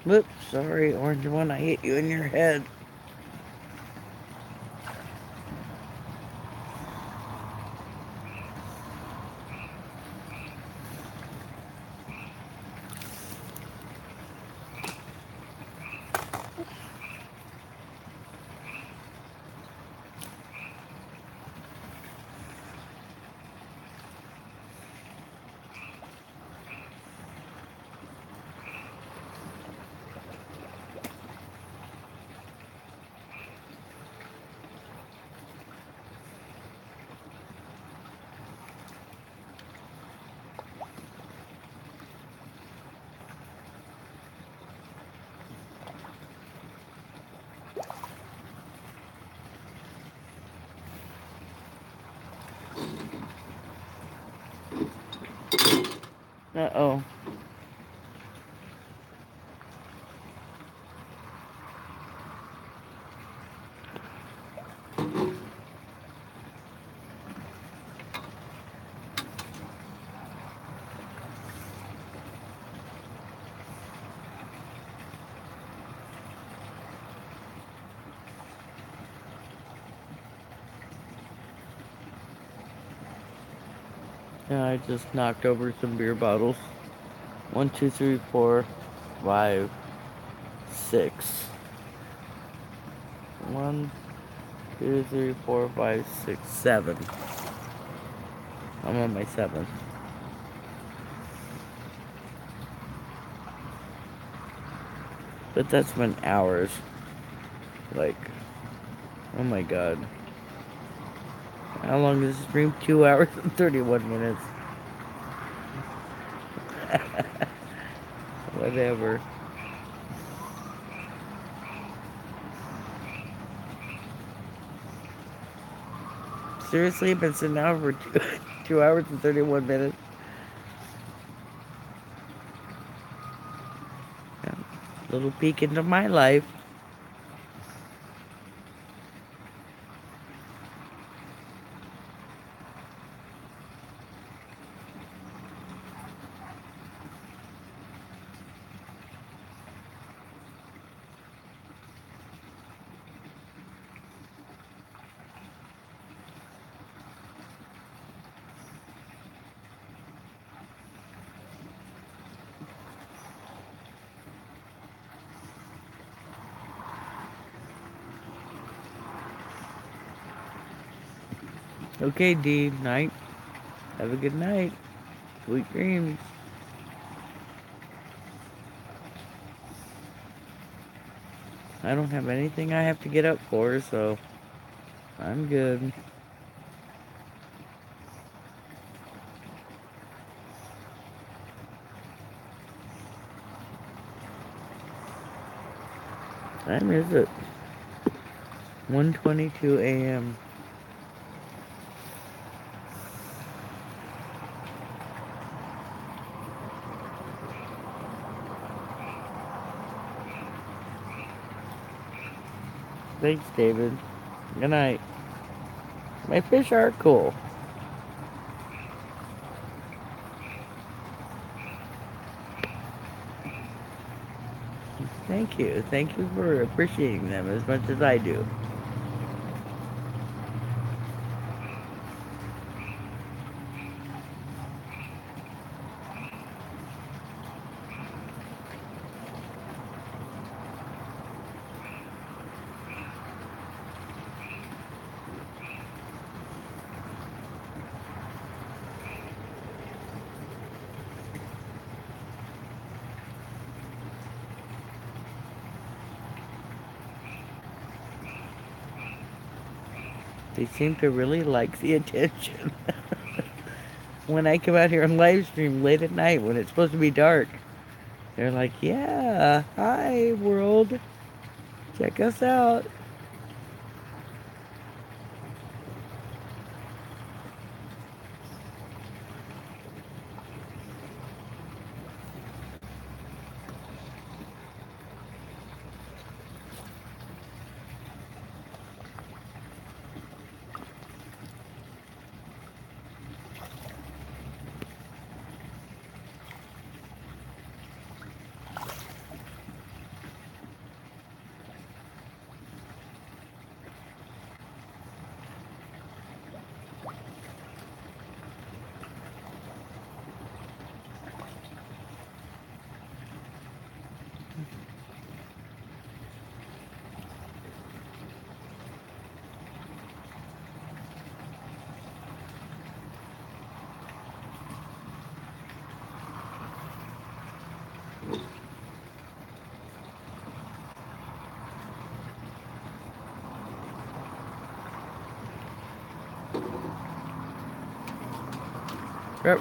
Whoops, sorry, orange one, I hit you in your head. Uh-oh. Yeah, I just knocked over some beer bottles. 1, 2, 3, 4, 5, 6. 1, 2, 3, 4, 5, 6, 7. I'm on my 7th. But that's been hours. Like, oh my god. How long is this stream? 2 hours and 31 minutes. Whatever. Seriously, I've been sitting down for 2 hours and 31 minutes. Yeah. Little peek into my life. Okay, D. Night. Have a good night. Sweet dreams. I don't have anything I have to get up for, so I'm good. Time is it? 1:22 a.m. Thanks, David. Good night. My fish are cool. Thank you. Thank you for appreciating them as much as I do. They seem to really like the attention. When I come out here and live stream late at night when it's supposed to be dark, they're like, yeah, hi, world. Check us out.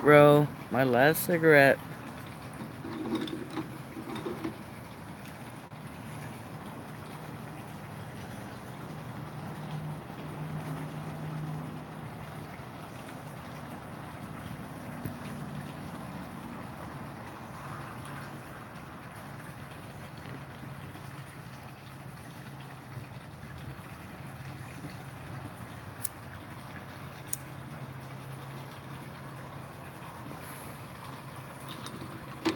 Row, my last cigarette.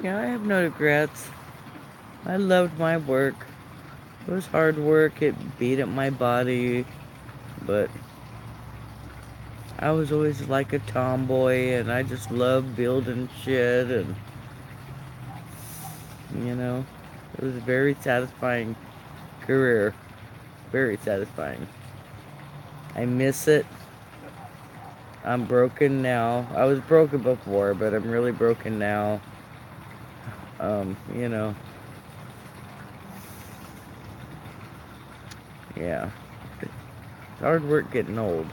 Yeah, I have no regrets. I loved my work. It was hard work. It beat up my body, but I was always like a tomboy, and I just loved building shit, and you know, it was a very satisfying career. Very satisfying. I miss it. I'm broken now. I was broken before, but I'm really broken now. You know, yeah. It's hard work getting old.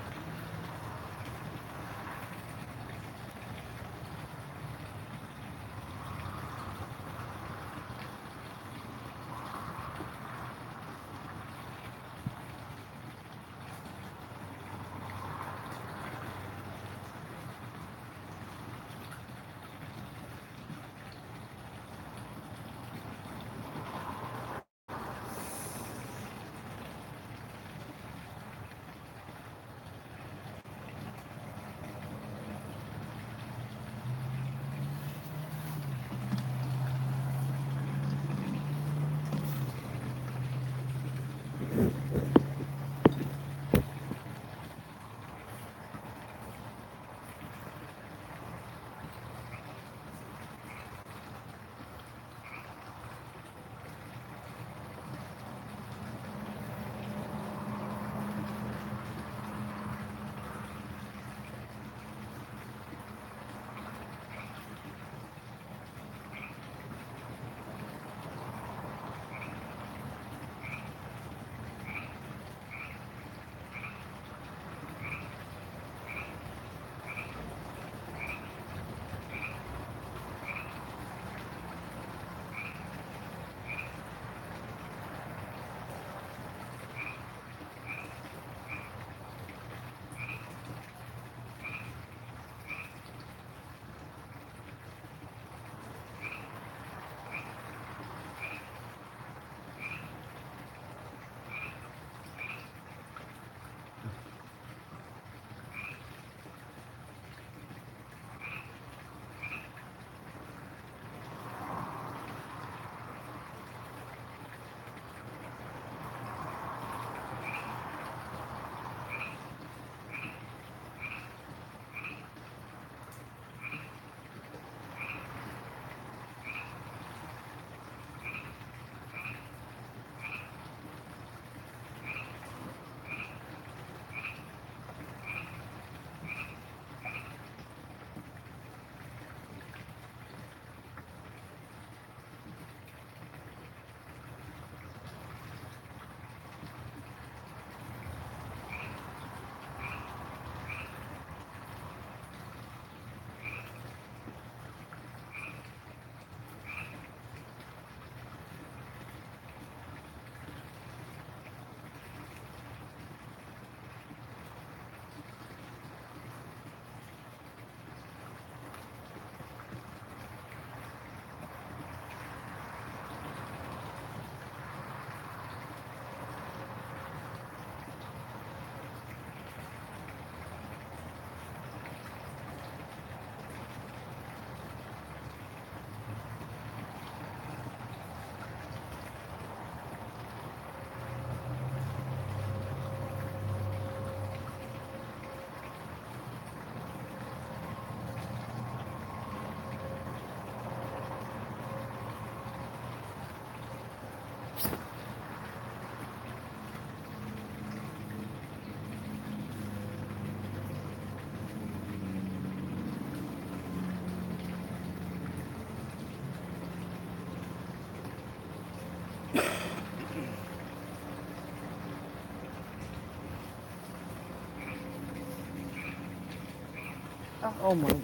Oh my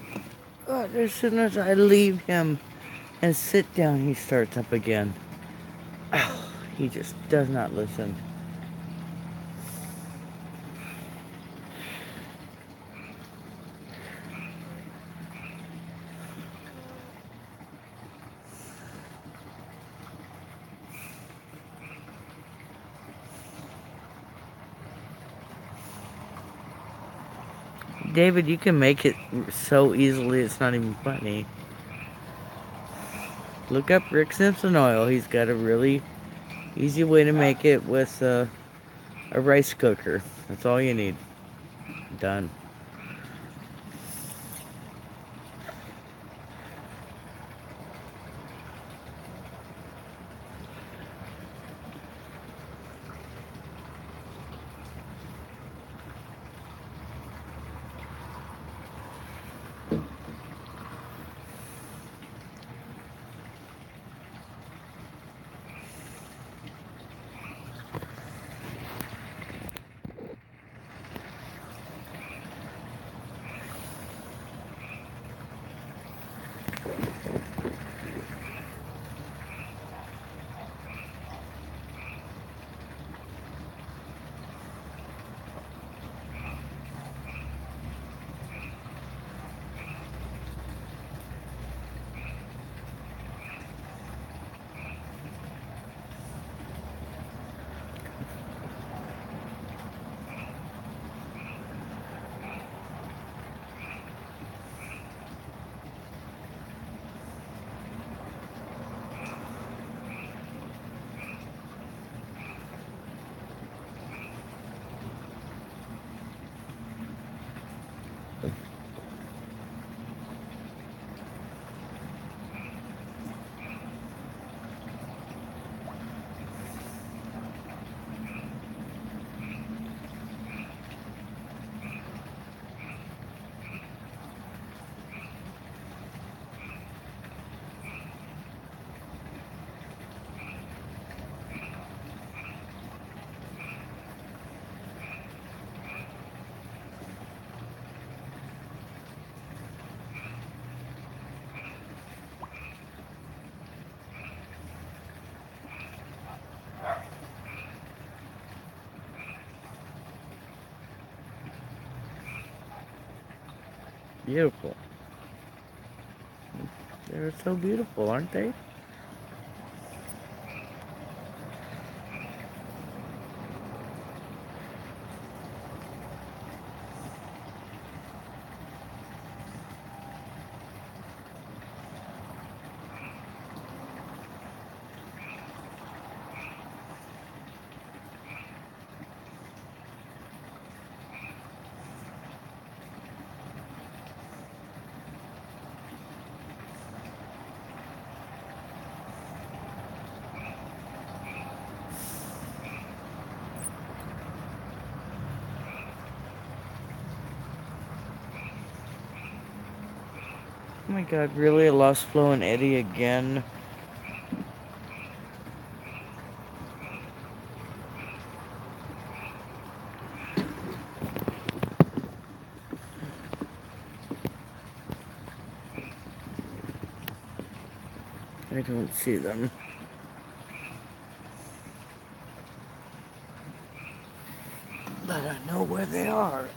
God, as soon as I leave him and sit down, he starts up again. Oh, he just does not listen. David, you can make it so easily it's not even funny. Look up Rick Simpson oil. He's got a really easy way to make it with a rice cooker. That's all you need. Done. Beautiful. They're so beautiful, aren't they? Oh my God, really? I lost Flo and Eddie again? I don't see them. But I know where they are.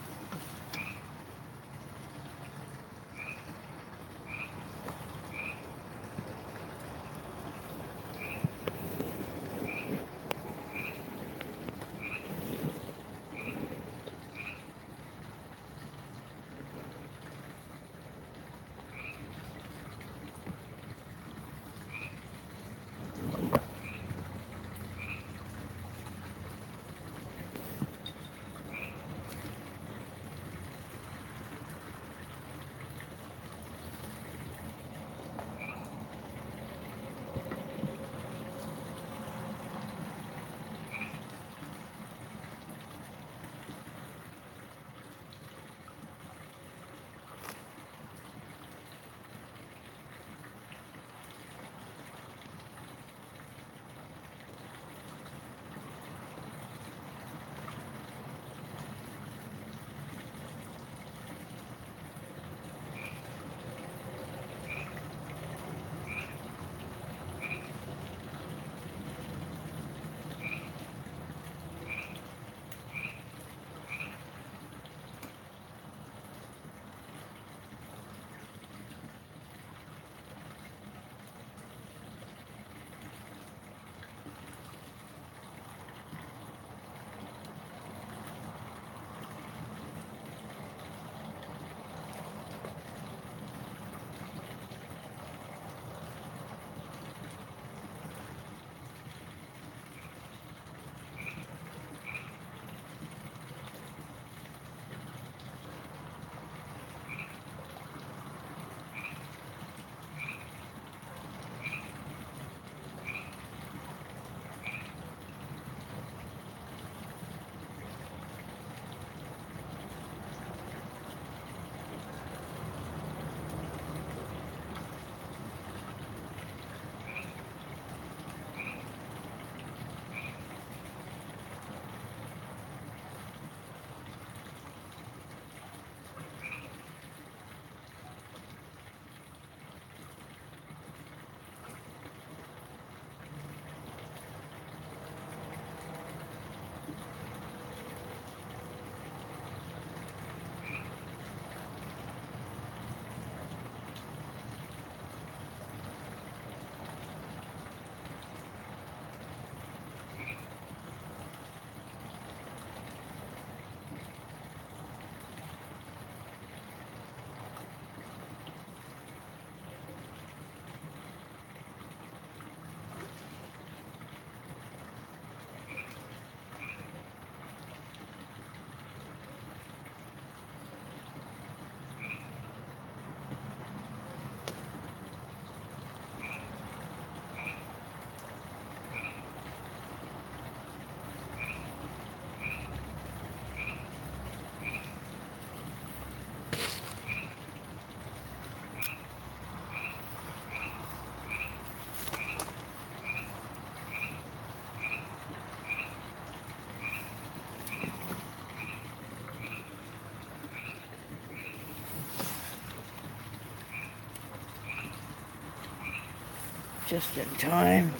Just in time.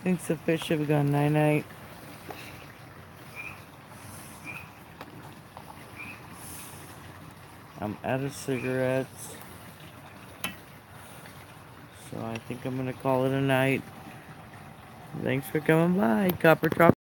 Thinks the fish have gone night-night. I'm out of cigarettes. So I think I'm gonna call it a night. Thanks for coming by, Copper Chop.